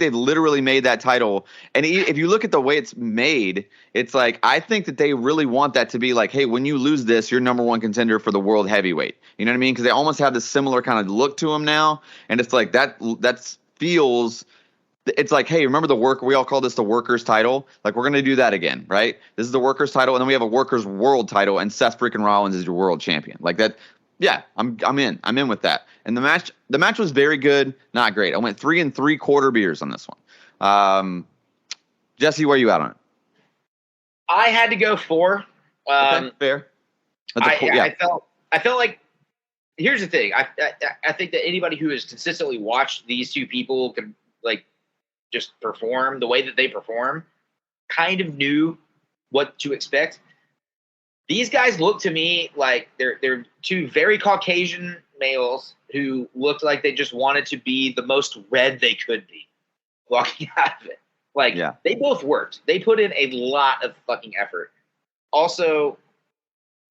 they've literally made that title. And if you look at the way it's made, it's like, I think that they really want that to be like, hey, when you lose this, you're number one contender for the world heavyweight. You know what I mean? Because they almost have this similar kind of look to them now. And it's like, that feels... It's like, hey, remember we all call this the workers title? Like, we're going to do that again, right? This is the workers title, and then we have a workers world title, and Seth freaking Rollins is your world champion. Like that, yeah, I'm in. I'm in with that. And the match was very good, not great. I went 3 3/4 beers on this one. Jesse, where are you at on it? I had to go 4. Okay, fair. I felt like, here's the thing. I think that anybody who has consistently watched these two people can, like, just perform the way that they perform, kind of knew what to expect. These guys look to me like they're two very Caucasian males who looked like they just wanted to be the most red they could be walking out of it. Like, They both worked. They put in a lot of fucking effort. Also,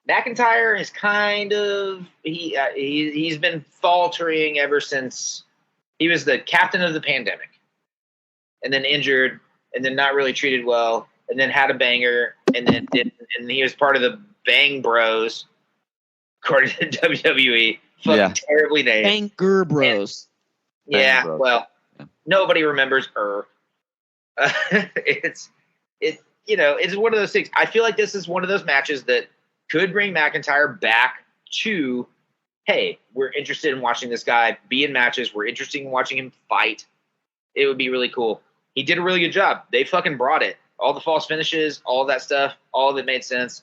McIntyre is kind of he's been faltering ever since he was the captain of the pandemic. And then injured, and then not really treated well, and then had a banger, and then and he was part of the Bang Bros, according to WWE. Fucking terribly named. Banger Bros. And, well, nobody remembers her. It's one of those things. I feel like this is one of those matches that could bring McIntyre back to, hey, we're interested in watching this guy be in matches. We're interested in watching him fight. It would be really cool. He did a really good job. They fucking brought it. All the false finishes, all of that stuff, all of it made sense.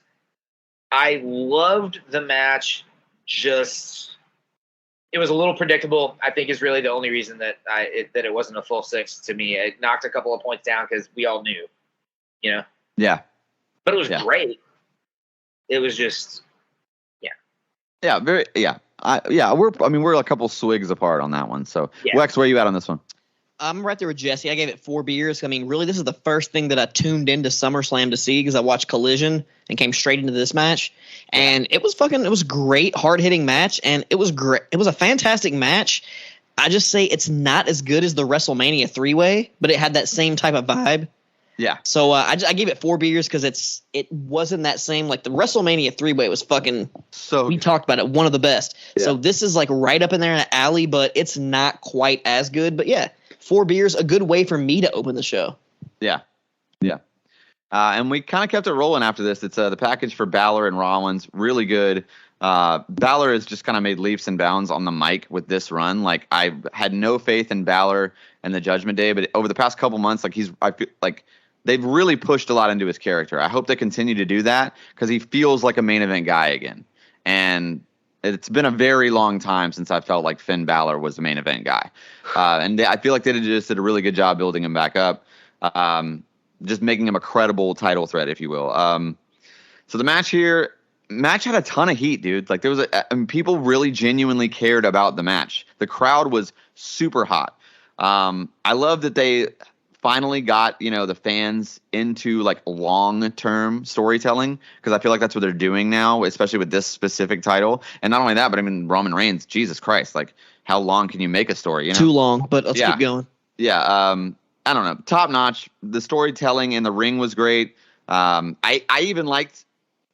I loved the match. Just, it was a little predictable, I think, is really the only reason that it wasn't a full 6 to me. It knocked a couple of points down because we all knew, you know? Yeah. But it was great. It was just, Yeah, very, yeah. We're a couple swigs apart on that one. So, Wex, where are you at on this one? I'm right there with Jesse. I gave it 4 beers. I mean, really, this is the first thing that I tuned into SummerSlam to see because I watched Collision and came straight into this match. And it was great, hard-hitting match, and it was great. It was a fantastic match. I just say it's not as good as the WrestleMania 3-way, but it had that same type of vibe. Yeah. So I gave it 4 beers because it wasn't that same. Like the WrestleMania 3-way was fucking. So we talked about it, one of the best. Yeah. So this is like right up in there in the alley, but it's not quite as good. But yeah, 4 beers, a good way for me to open the show. Yeah. And we kind of kept it rolling after this. It's the package for Balor and Rollins, really good. Balor has just kind of made leaps and bounds on the mic with this run. Like, I had no faith in Balor and the Judgment Day, but over the past couple months, I feel like they've really pushed a lot into his character. I hope they continue to do that because he feels like a main event guy again. And it's been a very long time since I felt like Finn Balor was the main event guy. And I feel like they just did a really good job building him back up, just making him a credible title threat, if you will. So the match had a ton of heat, dude. Like, there was people really genuinely cared about the match. The crowd was super hot. I love that they finally got, the fans into like long-term storytelling, because I feel like that's what they're doing now, especially with this specific title. And not only that, but I mean, Roman Reigns, Jesus Christ, like, how long can you make a story? Too long, but let's keep going. Yeah. I don't know. Top notch. The storytelling in the ring was great. I even liked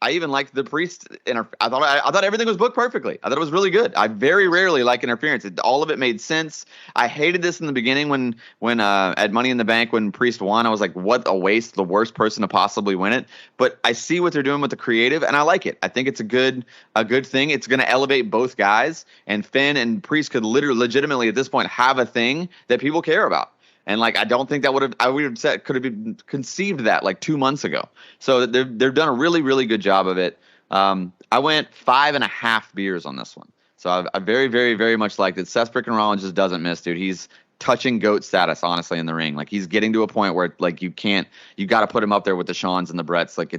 I even liked the Priest. I thought everything was booked perfectly. I thought it was really good. I very rarely like interference. All of it made sense. I hated this in the beginning when at Money in the Bank when Priest won. I was like, what a waste! The worst person to possibly win it. But I see what they're doing with the creative, and I like it. I think it's a good thing. It's going to elevate both guys, and Finn and Priest could legitimately at this point have a thing that people care about. And like, I don't think that would have said could have been conceived that like 2 months ago. So they've done a really, really good job of it. I went 5.5 beers on this one. So I very, very, very much liked it. Seth freaking Rollins just doesn't miss, dude. He's touching GOAT status, honestly, in the ring. Like, he's getting to a point where like you got to put him up there with the Shawns and the Bretts. Like,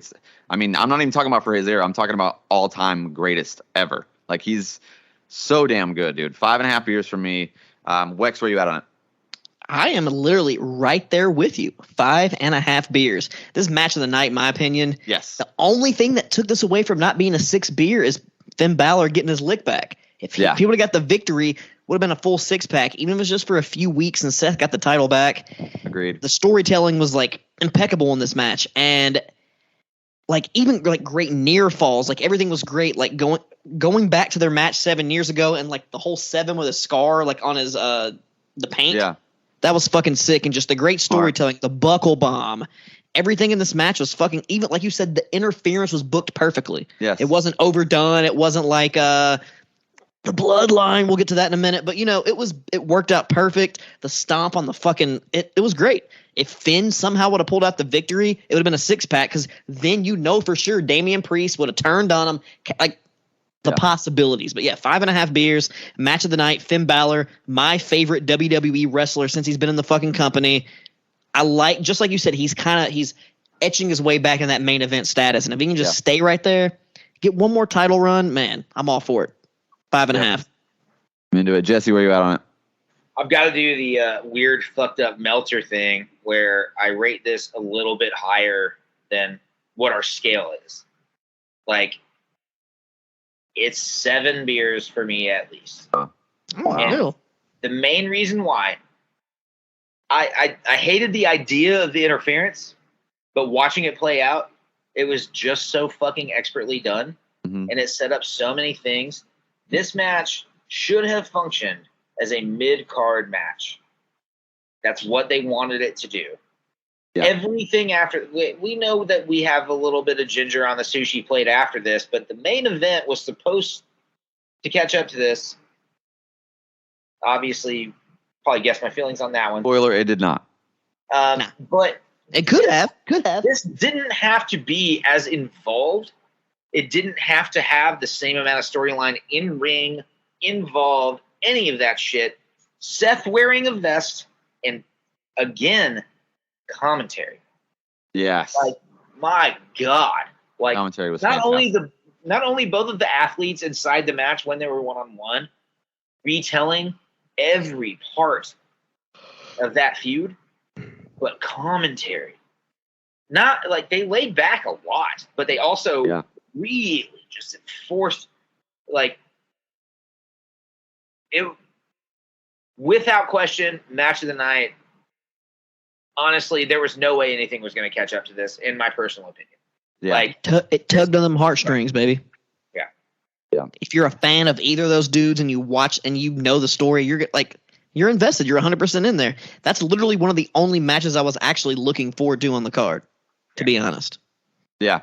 I'm not even talking about for his era. I'm talking about all time greatest ever. Like, he's so damn good, dude. 5.5 beers for me. Wex, where you at on it? I am literally right there with you. 5.5 beers. This match of the night, in my opinion. Yes. The only thing that took this away from not being a 6 beer is Finn Balor getting his lick back. If he would have got the victory, would have been a full 6-pack, even if it was just for a few weeks and Seth got the title back. Agreed. The storytelling was like impeccable in this match. And like even like great near falls, like everything was great. Like going back to their match 7 years ago and like the whole 7 with a scar like on his the paint. Yeah. That was fucking sick, and just the great storytelling, the buckle bomb, everything in this match was fucking, even like you said, the interference was booked perfectly. Yes. It wasn't overdone. It wasn't like the bloodline. We'll get to that in a minute, but it worked out perfect. The stomp on the fucking, it was great. If Finn somehow would have pulled out the victory, it would have been a 6-pack, because then for sure Damian Priest would have turned on him. Like, the possibilities. But yeah, 5.5 beers, match of the night, Finn Balor, my favorite WWE wrestler since he's been in the fucking company. I like, just like you said, he's etching his way back in that main event status. And if he can just stay right there, get one more title run, man, I'm all for it. 5.5. I'm into it. Jesse, where you at on it? I've got to do the weird fucked up Meltzer thing where I rate this a little bit higher than what our scale is. Like, it's 7 beers for me at least. Oh, wow. The main reason why I hated the idea of the interference, but watching it play out, it was just so fucking expertly done, and it set up so many things. This match should have functioned as a mid-card match. That's what they wanted it to do. Yeah. Everything after, we know that we have a little bit of ginger on the sushi plate after this, but the main event was supposed to catch up to this. Obviously, probably guessed my feelings on that one. Spoiler, it did not. But it could have. This didn't have to be as involved. It didn't have to have the same amount of storyline in ring, involved, any of that shit. Seth wearing a vest, and again, commentary. Yes. Like, my God. Like, commentary was not only both of the athletes inside the match when they were one-on-one retelling every part of that feud, but commentary. Not like they laid back a lot, but they also really just enforced, like, it, without question, match of the night. Honestly, there was no way anything was going to catch up to this, in my personal opinion. Yeah. Like, it tugged on them heartstrings, baby. Yeah. Yeah. If you're a fan of either of those dudes and you watch and you know the story, you're invested. You're 100% in there. That's literally one of the only matches I was actually looking forward to on the card, to be honest. Yeah.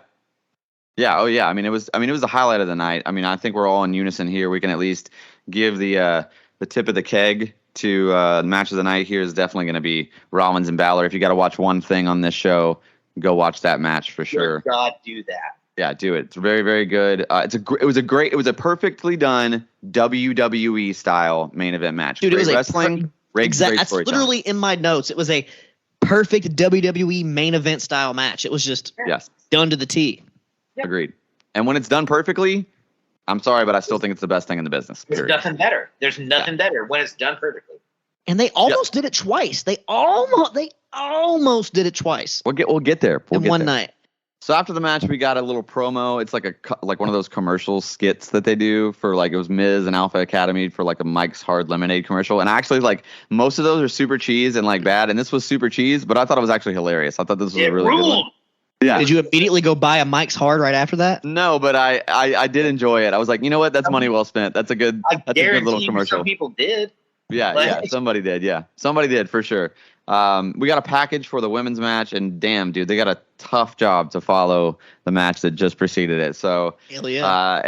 Yeah. Oh, yeah. I mean, it was the highlight of the night. I mean, I think we're all in unison here. We can at least give the tip of the keg to match of the night. Here is definitely going to be Rollins and Balor. If you got to watch one thing on this show, go watch that match for sure. Good God, do that. Yeah, do it. It's very, very good. It was a perfectly done WWE style main event match. Dude, great it was wrestling. Great that's literally in my notes. It was a perfect WWE main event style match. It was just done to the T. Yep. Agreed. And when it's done perfectly, I'm sorry, but I still think it's the best thing in the business. There's nothing better. There's nothing better when it's done perfectly. And they almost did it twice. They almost did it twice. We'll get there. In one night. So after the match, we got a little promo. It's like one of those commercial skits that they do for, like, it was Miz and Alpha Academy for like a Mike's Hard Lemonade commercial. And actually, like, most of those are super cheese and like bad. And this was super cheese, but I thought it was actually hilarious. I thought this was a really good one. Yeah. Did you immediately go buy a Mike's Hard right after that? No, but I did enjoy it. I was like, you know what? That's money well spent. That's a good little commercial. Some people did. Yeah, somebody did. Yeah, somebody did for sure. We got a package for the women's match, and damn, dude, they got a tough job to follow the match that just preceded it. So, hell yeah.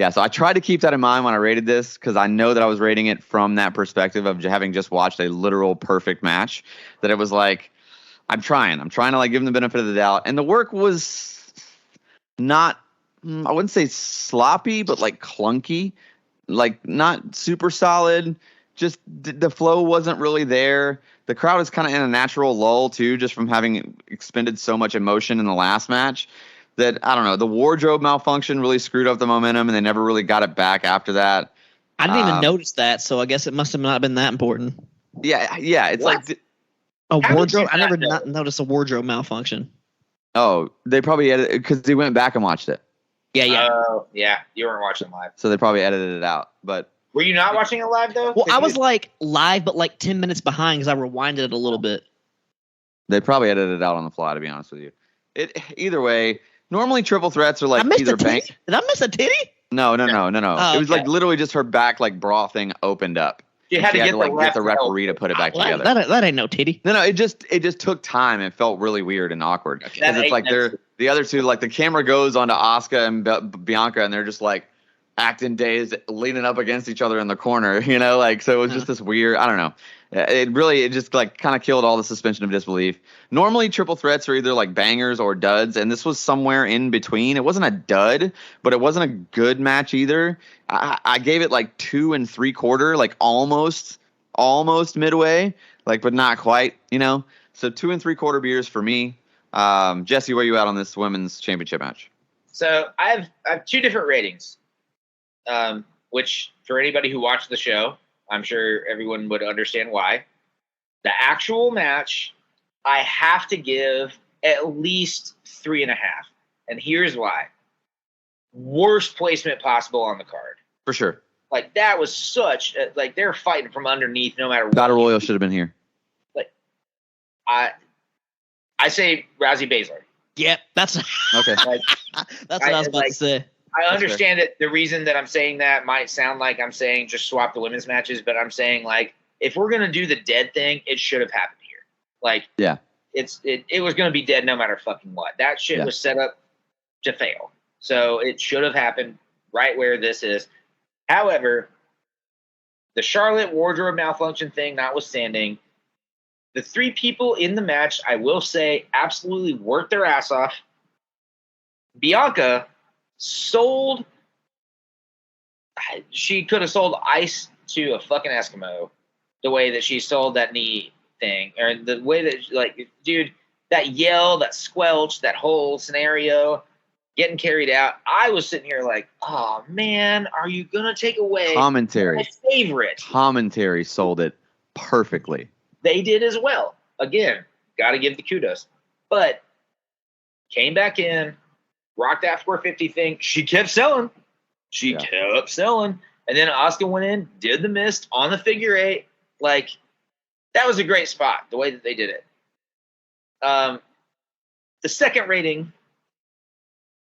So I tried to keep that in mind when I rated this because I know that I was rating it from that perspective of having just watched a literal perfect match. That it was like, I'm trying to like give them the benefit of the doubt, and the work was not, I wouldn't say sloppy, but like clunky. Like not super solid. Just the flow wasn't really there. The crowd is kind of in a natural lull too, just from having expended so much emotion in the last match that I don't know. The wardrobe malfunction really screwed up the momentum, and they never really got it back after that. I didn't even notice that, so I guess it must have not been that important. Yeah. It's What? like A How wardrobe. did you I never not know? not noticed a wardrobe malfunction. they probably edited because they went back and watched it, Yeah. Oh, yeah. You weren't watching live. so they probably edited it out. But Were you not watching it live though? Well, I was like live, but like 10 minutes behind because I rewinded it a little bit. they probably edited it out on the fly. To be honest with you, either way. Normally, triple threats are like I missed either a titty. bank. Did I miss a titty? No. Oh, It was okay. like literally just her back like bra thing opened up. You And had to she get get the referee to put it back together. That ain't no titty. No, it just took time. It felt really weird and awkward because That it's ain't like necessary. the other two, like the camera goes onto Asuka and Bianca, and they're just like acting dazed, leaning up against each other in the corner, like so it was just this weird. I don't know. It just like kind of killed all the suspension of disbelief. Normally, triple threats are either like bangers or duds, and this was somewhere in between. It wasn't a dud, but it wasn't a good match either. I gave it like 2 3/4, like almost midway, like but not quite, So 2 3/4 beers for me. Jesse, where you at on this women's championship match? So I have two different ratings, which for anybody who watched the show, I'm sure everyone would understand why. The actual match, I have to give at least 3.5, and here's why: worst placement possible on the card. For sure. Like that was such like they're fighting from underneath, no matter what. Battle Royal should have been here. I say Rousey Baszler. Yep, that's Okay. Like, that's what I was about to say. I understand that the reason that I'm saying that might sound like I'm saying just swap the women's matches, but I'm saying like if we're gonna do the dead thing, it should have happened here. Like Yeah. it was gonna be dead no matter fucking what. That shit was set up to fail. So it should have happened right where this is. However, the Charlotte wardrobe malfunction thing notwithstanding, the 3 people in the match, I will say, absolutely worked their ass off. Bianca she could have sold ice to a fucking Eskimo the way that she sold that knee thing. Or the way that, like, dude, that yell, that squelch, that whole scenario, getting carried out. I was sitting here like, oh, man, are you going to take away Commentary. my favorite? Commentary sold it perfectly. They did as well. Again, got to give the kudos. But came back in, rocked that 450 thing. She kept selling. Kept selling. And then Asuka went in, did the mist on the figure 8. Like, that was a great spot, the way that they did it. The second rating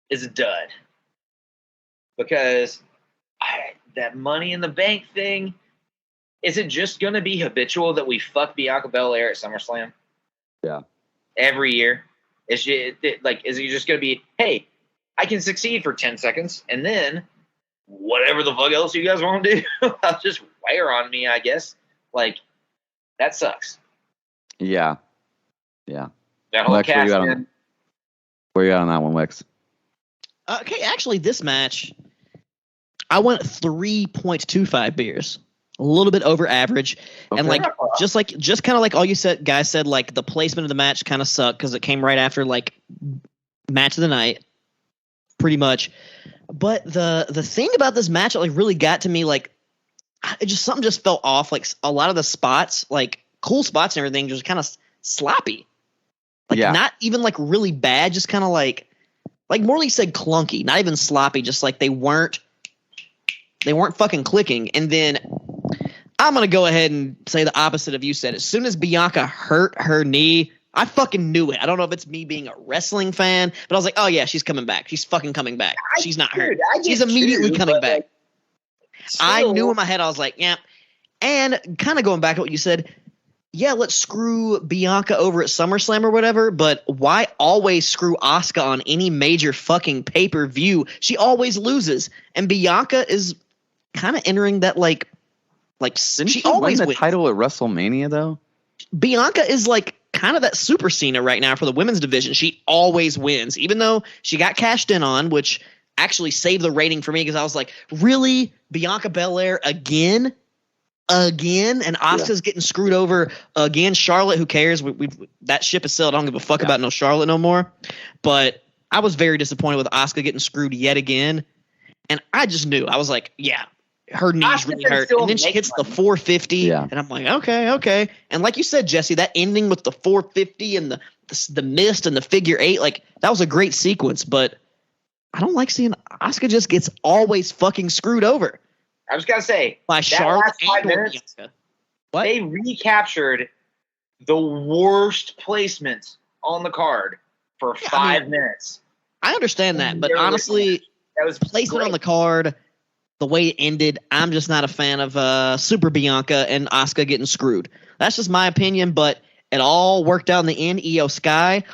is a dud. Because that Money in the Bank thing, is it just going to be habitual that we fuck Bianca Belair at SummerSlam? Yeah. Every year? Is it just going to be, hey, I can succeed for 10 seconds, and then whatever the fuck else you guys want to do, I'll just wear on me, I guess. Like, that sucks. Yeah. Yeah. That whole Lex, where cast, you at man. Where you at on that one, Wex? Okay, actually, this match, I went 3.25 beers. A little bit over average. Okay. And just kind of like all you guys said, like the placement of the match kind of sucked because it came right after like match of the night, pretty much. But the thing about this match that like really got to me, like something just felt off. Like a lot of the spots, like cool spots and everything, just kind of sloppy. Like not even like really bad, just kind of like Morley said, clunky. Not even sloppy, just like they weren't fucking clicking. And then I'm going to go ahead and say the opposite of you said. As soon as Bianca hurt her knee, I fucking knew it. I don't know if it's me being a wrestling fan, but I was like, oh yeah, she's coming back. She's fucking coming back. She's not hurt. She's immediately coming back. Like, I knew in my head, I was like, yeah. And kind of going back to what you said, yeah, let's screw Bianca over at SummerSlam or whatever, but why always screw Asuka on any major fucking pay-per-view? She always loses. And Bianca is kind of entering that like Didn't she always win the wins. title at WrestleMania though? Bianca is like kind of that Super Cena right now for the women's division. She always wins, even though she got cashed in on, which actually saved the rating for me because I was like, really? Bianca Belair again? And Asuka's getting screwed over again. Charlotte, who cares? That ship is sailed. I don't give a fuck about no Charlotte no more. But I was very disappointed with Asuka getting screwed yet again. And I just knew. I was like, yeah, her knees really hurt. And then she hits the 450. And I'm like, okay. And like you said, Jesse, that ending with the 450 and the mist and the figure 8, like that was a great sequence. But I don't like seeing Asuka just gets always fucking screwed over. I was gonna say by Charlotte and minutes, what? They recaptured the worst placement on the card for 5 minutes. I understand that, but honestly, that was placement great on the card, the way it ended, I'm just not a fan of Super Bianca and Asuka getting screwed. That's just my opinion, but it all worked out in the end. Io Sky,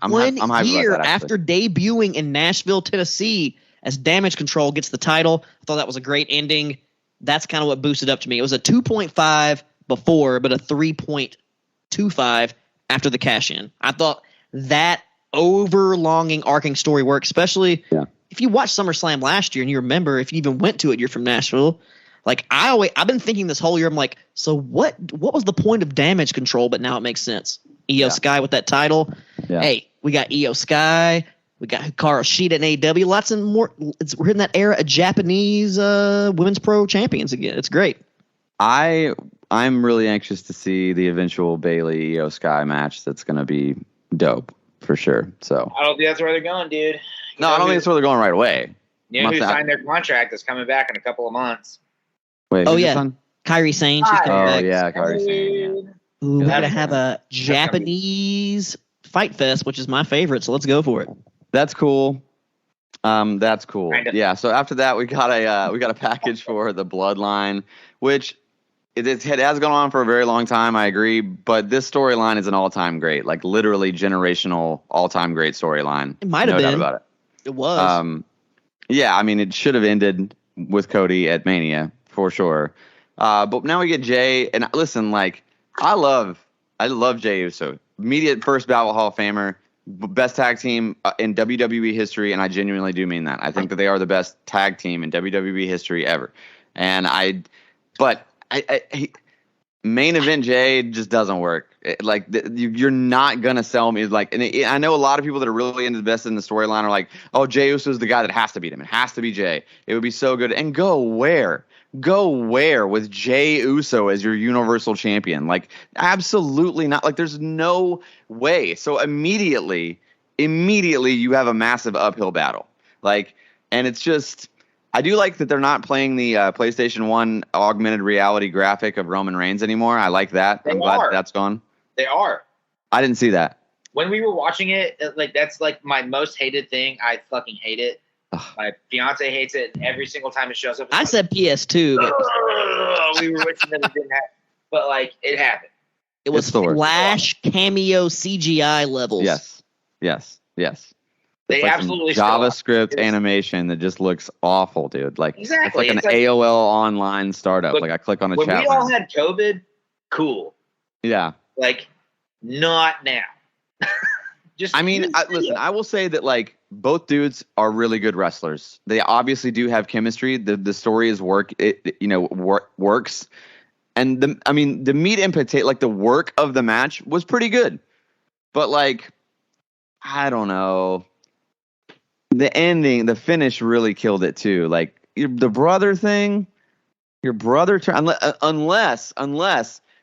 I'm one hyped year about that, after debuting in Nashville, Tennessee, as Damage Control gets the title. I thought that was a great ending. That's kind of what boosted up to me. It was a 2.5 before, but a 3.25 after the cash in. I thought that overlonging arcing story worked, especially if you watched SummerSlam last year and you remember, if you even went to it, you're from Nashville. Like I've been thinking this whole year, I'm like, so what was the point of Damage Control? But now it makes sense. Io Sky with that title. Hey, we got Io Sky. We got Hikaru Shida in AEW. Lots of more. We're in that era of Japanese women's pro champions again. It's great. I'm really anxious to see the eventual Bayley Io Sky match. That's going to be dope for sure. So I don't think that's where they're going, dude. I don't think that's where they're going right away. You know who signed their contract is coming back in a couple of months. Wait, Kairi Sane. She's coming back. Oh yeah, Kairi Sane. Yeah. Ooh, we're gonna have a Japanese fight fest, which is my favorite. So let's go for it. That's cool. That's cool. Kinda. Yeah. So after that, we got a package for the Bloodline, which it has gone on for a very long time. I agree, but this storyline is an all-time great, like literally generational, all-time great storyline. It might have been. No doubt about it. It was. Yeah. I mean, it should have ended with Cody at Mania for sure. But now we get Jay, and listen, like I love Jey Uso, immediate first ballot Hall of Famer. Best tag team in WWE history, and I genuinely do mean that. I think that they are the best tag team in WWE history ever. And main event Jay just doesn't work. You're not gonna sell me I know a lot of people that are really invested in the storyline are like, oh, Jey Uso is the guy that has to beat him. It has to be Jay. It would be so good. And go where with Jey Uso as your Universal Champion? Like, absolutely not. Like, there's no way. So immediately you have a massive uphill battle. Like, and it's just, I do like that they're not playing the PlayStation 1 augmented reality graphic of Roman Reigns anymore. I like that. I'm glad that's gone. They are. I didn't see that. When we were watching it, that's like my most hated thing. I fucking hate it. My fiance hates it, and every single time it shows up. I said PS2, but we were wishing that it didn't happen, but it happened. It was Flash cameo CGI levels. Yes. They absolutely JavaScript animation that just looks awful, dude. Like exactly, it's like an AOL online startup. Look, I click on a chat. When we all had COVID, cool. Yeah. Not now. Listen, I will say that both dudes are really good wrestlers. They obviously do have chemistry. The story is works. And the meat and potato, the work of the match was pretty good. But I don't know. The ending, the finish really killed it too. The brother thing, your brother turn unless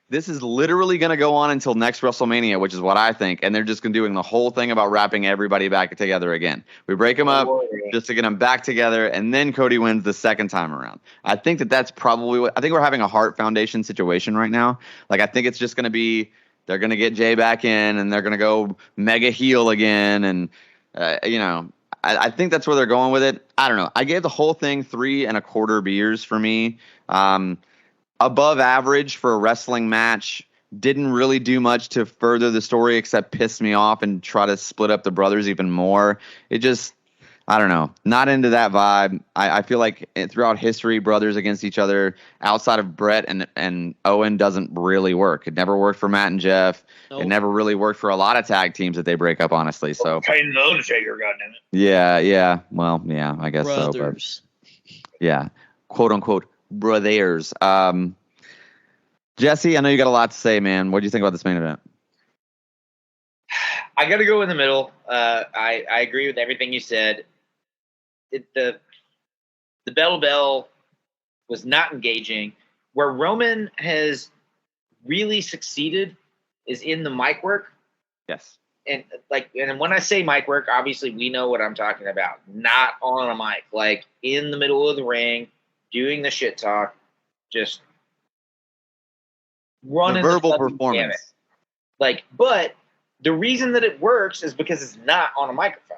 this is literally going to go on until next WrestleMania, which is what I think, and they're just going to doing the whole thing about wrapping everybody back together again. We break them up just to get them back together, and then Cody wins the second time around. I think that's probably what I think. We're having a Hart Foundation situation right now. I think it's just going to be they're going to get Jay back in and they're going to go mega heel again. And, I think that's where they're going with it. I don't know. I gave the whole thing 3.25 beers for me. Above average for a wrestling match. Didn't really do much to further the story except piss me off and try to split up the brothers even more. It just, I don't know, not into that vibe. I feel like throughout history, brothers against each other outside of Brett and Owen doesn't really work. It never worked for Matt and Jeff. Nope. It never really worked for a lot of tag teams that they break up, honestly. So Kane and Undertaker, goddammit. Yeah. Well, yeah, I guess brothers. So. But yeah, quote unquote brothers. Jesse, I know you got a lot to say, man. What do you think about this main event? I got to go in the middle. I agree with everything you said. The bell was not engaging. Where Roman has really succeeded is in the mic work. Yes. And when I say mic work, obviously we know what I'm talking about. Not on a mic, like in the middle of the ring, doing the shit talk, just running the verbal performance. But the reason that it works is because it's not on a microphone,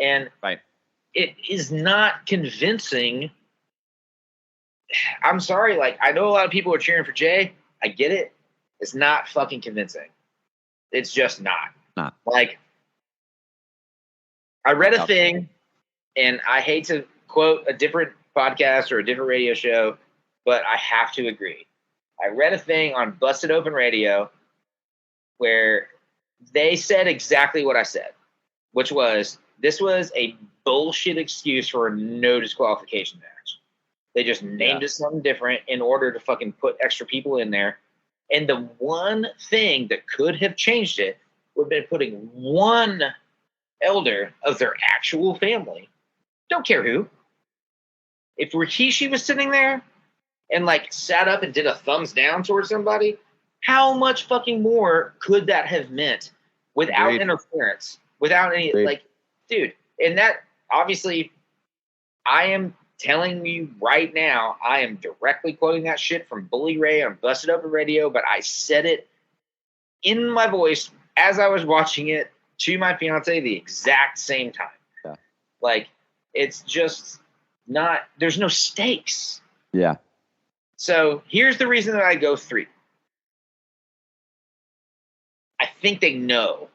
and right. It is not convincing. I'm sorry, I know a lot of people are cheering for Jay. I get it. It's not fucking convincing. It's just not. I read a thing, and I hate to quote a different podcast or a different radio show, but I have to agree. I read a thing on Busted Open Radio where they said exactly what I said, which was this was a bullshit excuse for a no disqualification match. They just named it something different in order to fucking put extra people in there. And the one thing that could have changed it would have been putting one elder of their actual family, don't care who. If Rikishi was sitting there and sat up and did a thumbs down towards somebody, how much fucking more could that have meant without interference, without any dude? And that obviously, I am telling you right now, I am directly quoting that shit from Bully Ray on Busted Open Radio, but I said it in my voice as I was watching it to my fiance the exact same time. Yeah. It's just not. There's no stakes. Yeah. So here's the reason that I go 3. I think they know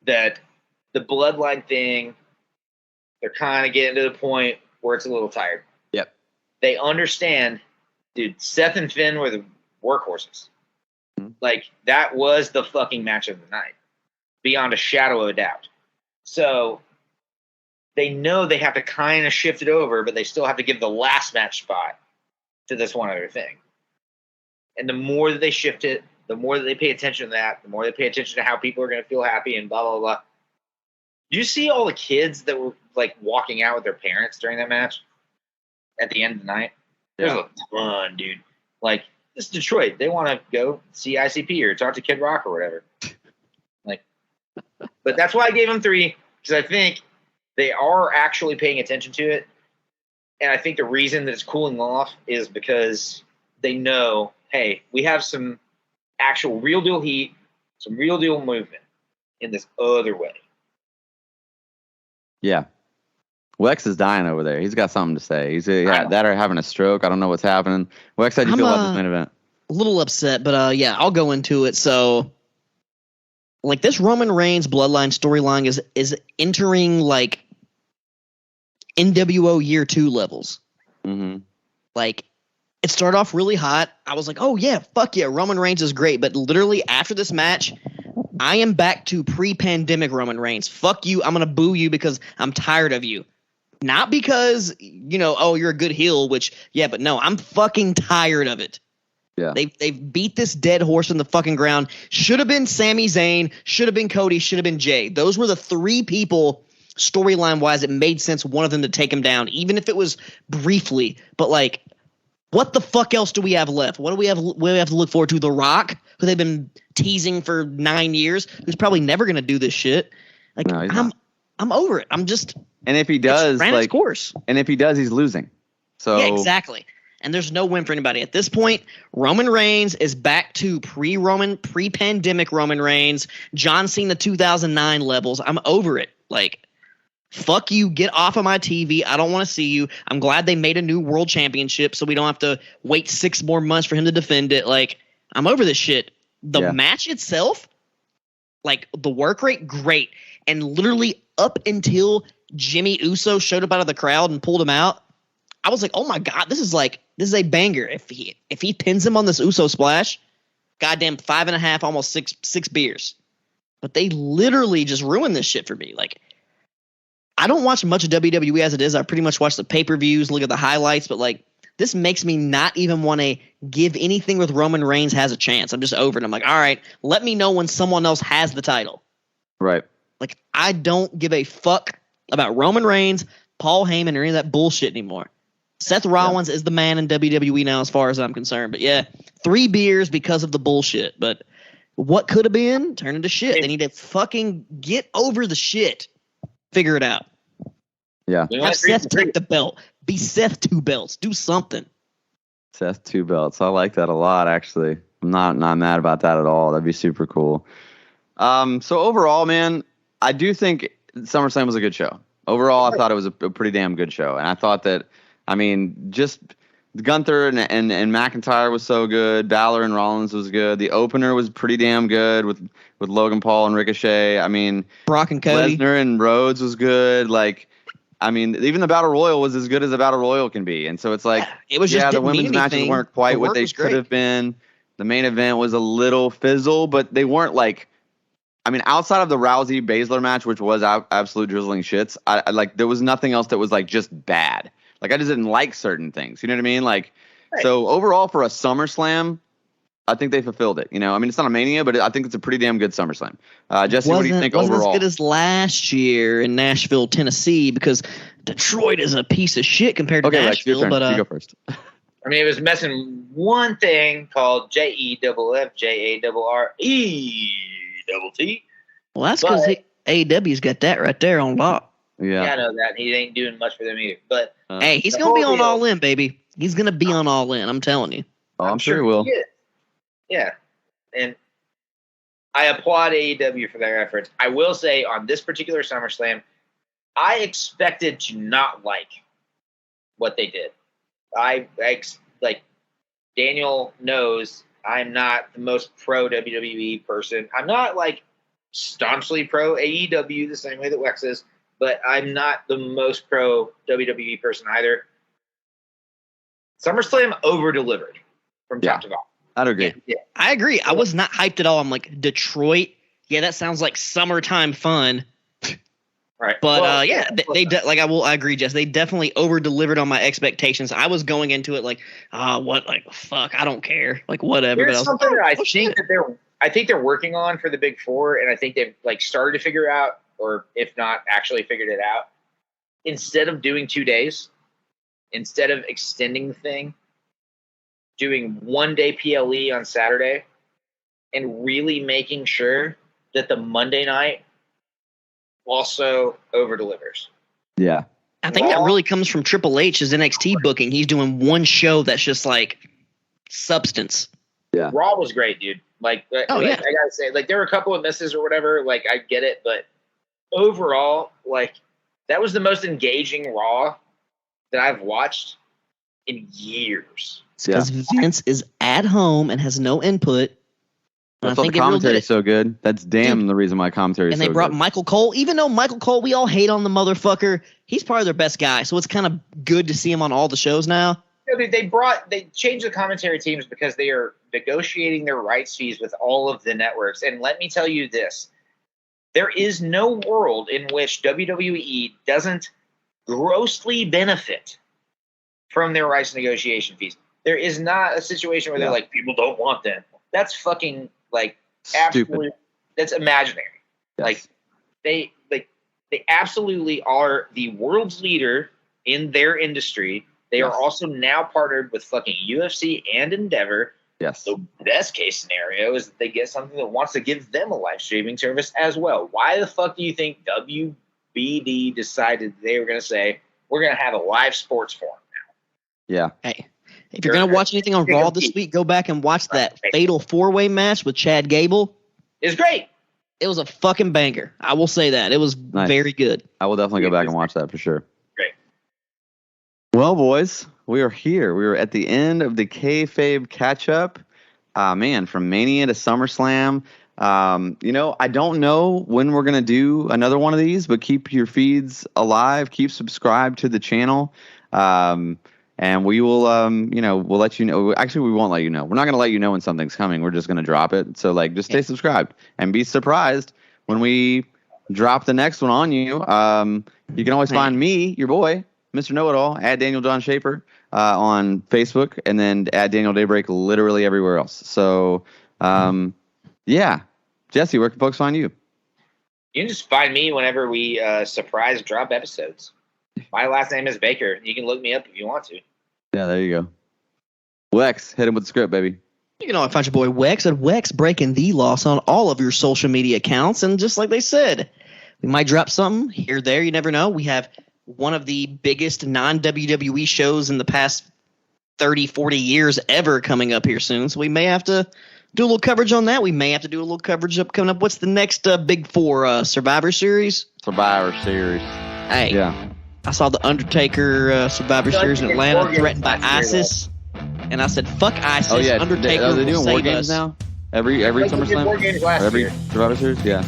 that the bloodline thing, they're kind of getting to the point where it's a little tired. Yep. They understand, dude, Seth and Finn were the workhorses. Mm-hmm. That was the fucking match of the night, beyond a shadow of a doubt. So they know they have to kind of shift it over, but they still have to give the last match spot to this one other thing. And the more that they shift it, the more that they pay attention to that, the more they pay attention to how people are going to feel happy and blah, blah, blah. Do you see all the kids that were walking out with their parents during that match at the end of the night? There's a ton, dude. This is Detroit. They want to go see ICP or talk to Kid Rock or whatever. But that's why I gave them 3, because I think they are actually paying attention to it. And I think the reason that it's cooling off is because they know, hey, we have some actual real deal heat, some real deal movement in this other way. Yeah. Wex is dying over there. He's got something to say. He's that or having a stroke. I don't know what's happening. Wex, how do you feel about this main event? A little upset, but I'll go into it. So, this Roman Reigns bloodline storyline is entering NWO year 2 levels. Mm-hmm. It started off really hot. I was like, oh yeah, fuck yeah, Roman Reigns is great. But literally after this match, I am back to pre-pandemic Roman Reigns. Fuck you. I'm going to boo you because I'm tired of you. Not because, you're a good heel, but no, I'm fucking tired of it. Yeah. They've beat this dead horse in the fucking ground. Should have been Sami Zayn, should have been Cody, should have been Jay. Those were the 3 people storyline wise it made sense one of them to take him down, even if it was briefly. But what the fuck else do we have left? What do we have to look forward to? The Rock, who they've been teasing for 9 years, who's probably never going to do this shit. No, I'm over it. I'm just. And if he does, ran its course. And if he does, he's losing. So yeah, exactly. and there's no win for anybody. At this point, Roman Reigns is back to pre-pandemic Roman Reigns, John Cena 2009 levels. I'm over it. Like, fuck you, get off of my TV. I don't want to see you. I'm glad they made a new world championship so we don't have to wait 6 more months for him to defend it. Like, I'm over this shit. The match itself, like, the work rate, great. And literally up until Jimmy Uso showed up out of the crowd and pulled him out, I was like, oh my God, this is a banger. If he pins him on this Uso splash, goddamn 5.5, almost six beers. But they literally just ruined this shit for me. Like, I don't watch much of WWE as it is. I pretty much watch the pay-per-views, look at the highlights, but like, this makes me not even want to give anything with Roman Reigns has a chance. I'm just over it. I'm like, all right, let me know when someone else has the title. Right. Like, I don't give a fuck about Roman Reigns, Paul Heyman, or any of that bullshit anymore. Seth Rollins is the man in WWE now as far as I'm concerned. But yeah, 3 beers because of the bullshit. But what could have been turned into shit. They need to fucking get over the shit. Figure it out. Yeah. Have Seth take the belt. Be Seth 2 belts. Do something. Seth 2 belts. I like that a lot, actually. I'm not mad about that at all. That'd be super cool. So overall, man, I do think SummerSlam was a good show. Overall, I thought it was a pretty damn good show. And I thought that, I mean, just Gunther and McIntyre was so good. Balor and Rollins was good. The opener was pretty damn good with Logan Paul and Ricochet. I mean, Brock and Cody. Lesnar and Rhodes was good. Like, I mean, even the Battle Royal was as good as a Battle Royal can be. And so it's like, it was just the women's matches weren't quite what they could have been. The main event was a little fizzle, but they weren't like, I mean, outside of the Rousey Baszler match, which was absolute drizzling shits, I like, there was nothing else that was like just bad. Like, I just didn't like certain things. You know what I mean? Like, So overall for a SummerSlam, I think they fulfilled it. You know, I mean, it's not a Mania, but I think it's a pretty damn good SummerSlam. Jesse, what do you think overall? Wasn't as good as last year in Nashville, Tennessee, because Detroit is a piece of shit compared to Nashville. Lex, but you go first. I mean, it was missing one thing called JEFFJARRET. Well, that's because AEW's got that right there on lock. Yeah, I know that. He ain't doing much for them either. But hey, he's going to be on All In, baby. He's going to be on All In. I'm telling you. Oh, I'm sure he will. Yeah. And I applaud AEW for their efforts. I will say on this particular SummerSlam, I expected to not like what they did. Like Daniel knows I'm not the most pro WWE person. I'm not like staunchly pro AEW the same way that Wex is, but I'm not the most pro WWE person either. SummerSlam over-delivered from top to bottom. I'd agree. Yeah. I agree. I was not hyped at all. I'm like, Detroit? Yeah, that sounds like summertime fun. Right. But I agree, Jess. They definitely over-delivered on my expectations. I was going into it like, fuck, I don't care. Like, whatever. There's something that I think they're working on for the Big Four, and I think they've like started to figure out, or if not, actually figured it out. Instead of doing 2 days, instead of extending the thing, doing 1 day PLE on Saturday, and really making sure that the Monday night also over delivers. Yeah. I think that really comes from Triple H's NXT booking. He's doing one show that's just like substance. Yeah. Raw was great, dude. I gotta say, like, there were a couple of misses or whatever. Like, I get it, but overall, like, that was the most engaging Raw that I've watched in years. Because Vince is at home and has no input. That's why the commentary is so good. That's the reason why commentary is so good. And they brought Michael Cole. Even though Michael Cole, we all hate on the motherfucker, he's probably their best guy. So it's kind of good to see him on all the shows now. Yeah, they changed the commentary teams because they are negotiating their rights fees with all of the networks. And let me tell you this. There is no world in which WWE doesn't grossly benefit from their rights negotiation fees. There is not a situation where they're like, people don't want them. That's fucking like absolutely. That's imaginary. Yes. They absolutely are the world's leader in their industry. They are also now partnered with fucking UFC and Endeavor. Yes. The best case scenario is that they get something that wants to give them a live streaming service as well. Why the fuck do you think WBD decided they were going to say, we're going to have a live sports forum now? Yeah. Hey, If you're gonna watch anything on Raw this week, go back and watch that Fatal 4-Way match with Chad Gable. It's great. It was a fucking banger. I will say that. It was very good. I will definitely go back and watch that for sure. Great. Well, boys, we are here. We are at the end of the Kayfabe catch-up. Man, from Mania to SummerSlam. I don't know when we're going to do another one of these, but keep your feeds alive. Keep subscribed to the channel. And we will, we'll let you know. Actually, we won't let you know. We're not going to let you know when something's coming. We're just going to drop it. So, just stay subscribed and be surprised when we drop the next one on you. You can always find me, your boy, Mr. Knowitall, at Daniel John Schafer on Facebook, and then at Daniel Daybreak literally everywhere else. So, yeah. Jesse, where can folks find you? You can just find me whenever we surprise drop episodes. My last name is Baker. You can look me up if you want to. Yeah, there you go. Wex, hit him with the script, baby. You can always find your boy Wex at Wex Breaking the Loss on all of your social media accounts. And just like they said, we might drop something here or there. You never know. We have one of the biggest non-WWE shows in the past 30, 40 years ever coming up here soon. So we may have to do a little coverage on that. We may have to do a little coverage coming up. What's the next big four? Survivor Series? Survivor Series. Hey. Yeah. I saw the Undertaker Survivor Series in Atlanta threatened by ISIS, and I said, "Fuck ISIS." Oh yeah, Undertaker are they doing war games us. now? Every SummerSlam, or every Survivor Series, yeah.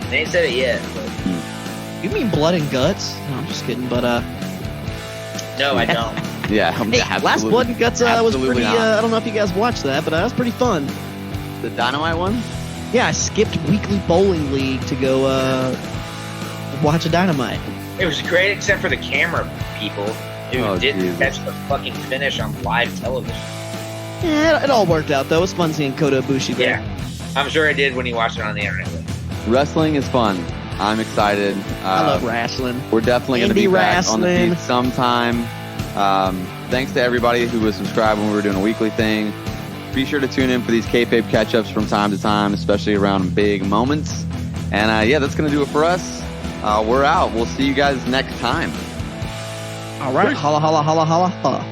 They ain't said it yet. But... You mean Blood and Guts? No, I'm just kidding, but no, I don't. Yeah, hey, last Blood and Guts was pretty. I don't know if you guys watched that, but that was pretty fun. The Dynamite one? Yeah, I skipped weekly bowling league to go watch a Dynamite. It was great, except for the camera people who didn't catch the fucking finish on live television. Yeah, it all worked out, though. It was fun seeing Kota Ibushi there. Yeah, I'm sure I did when you watched it on the internet. Wrestling is fun. I'm excited. I love wrestling. We're definitely going to be back on the feed sometime. Thanks to everybody who was subscribed when we were doing a weekly thing. Be sure to tune in for these Kayfabe catch-ups from time to time, especially around big moments. And, that's going to do it for us. We're out. We'll see you guys next time. All right. Holla, holla, holla, holla, holla.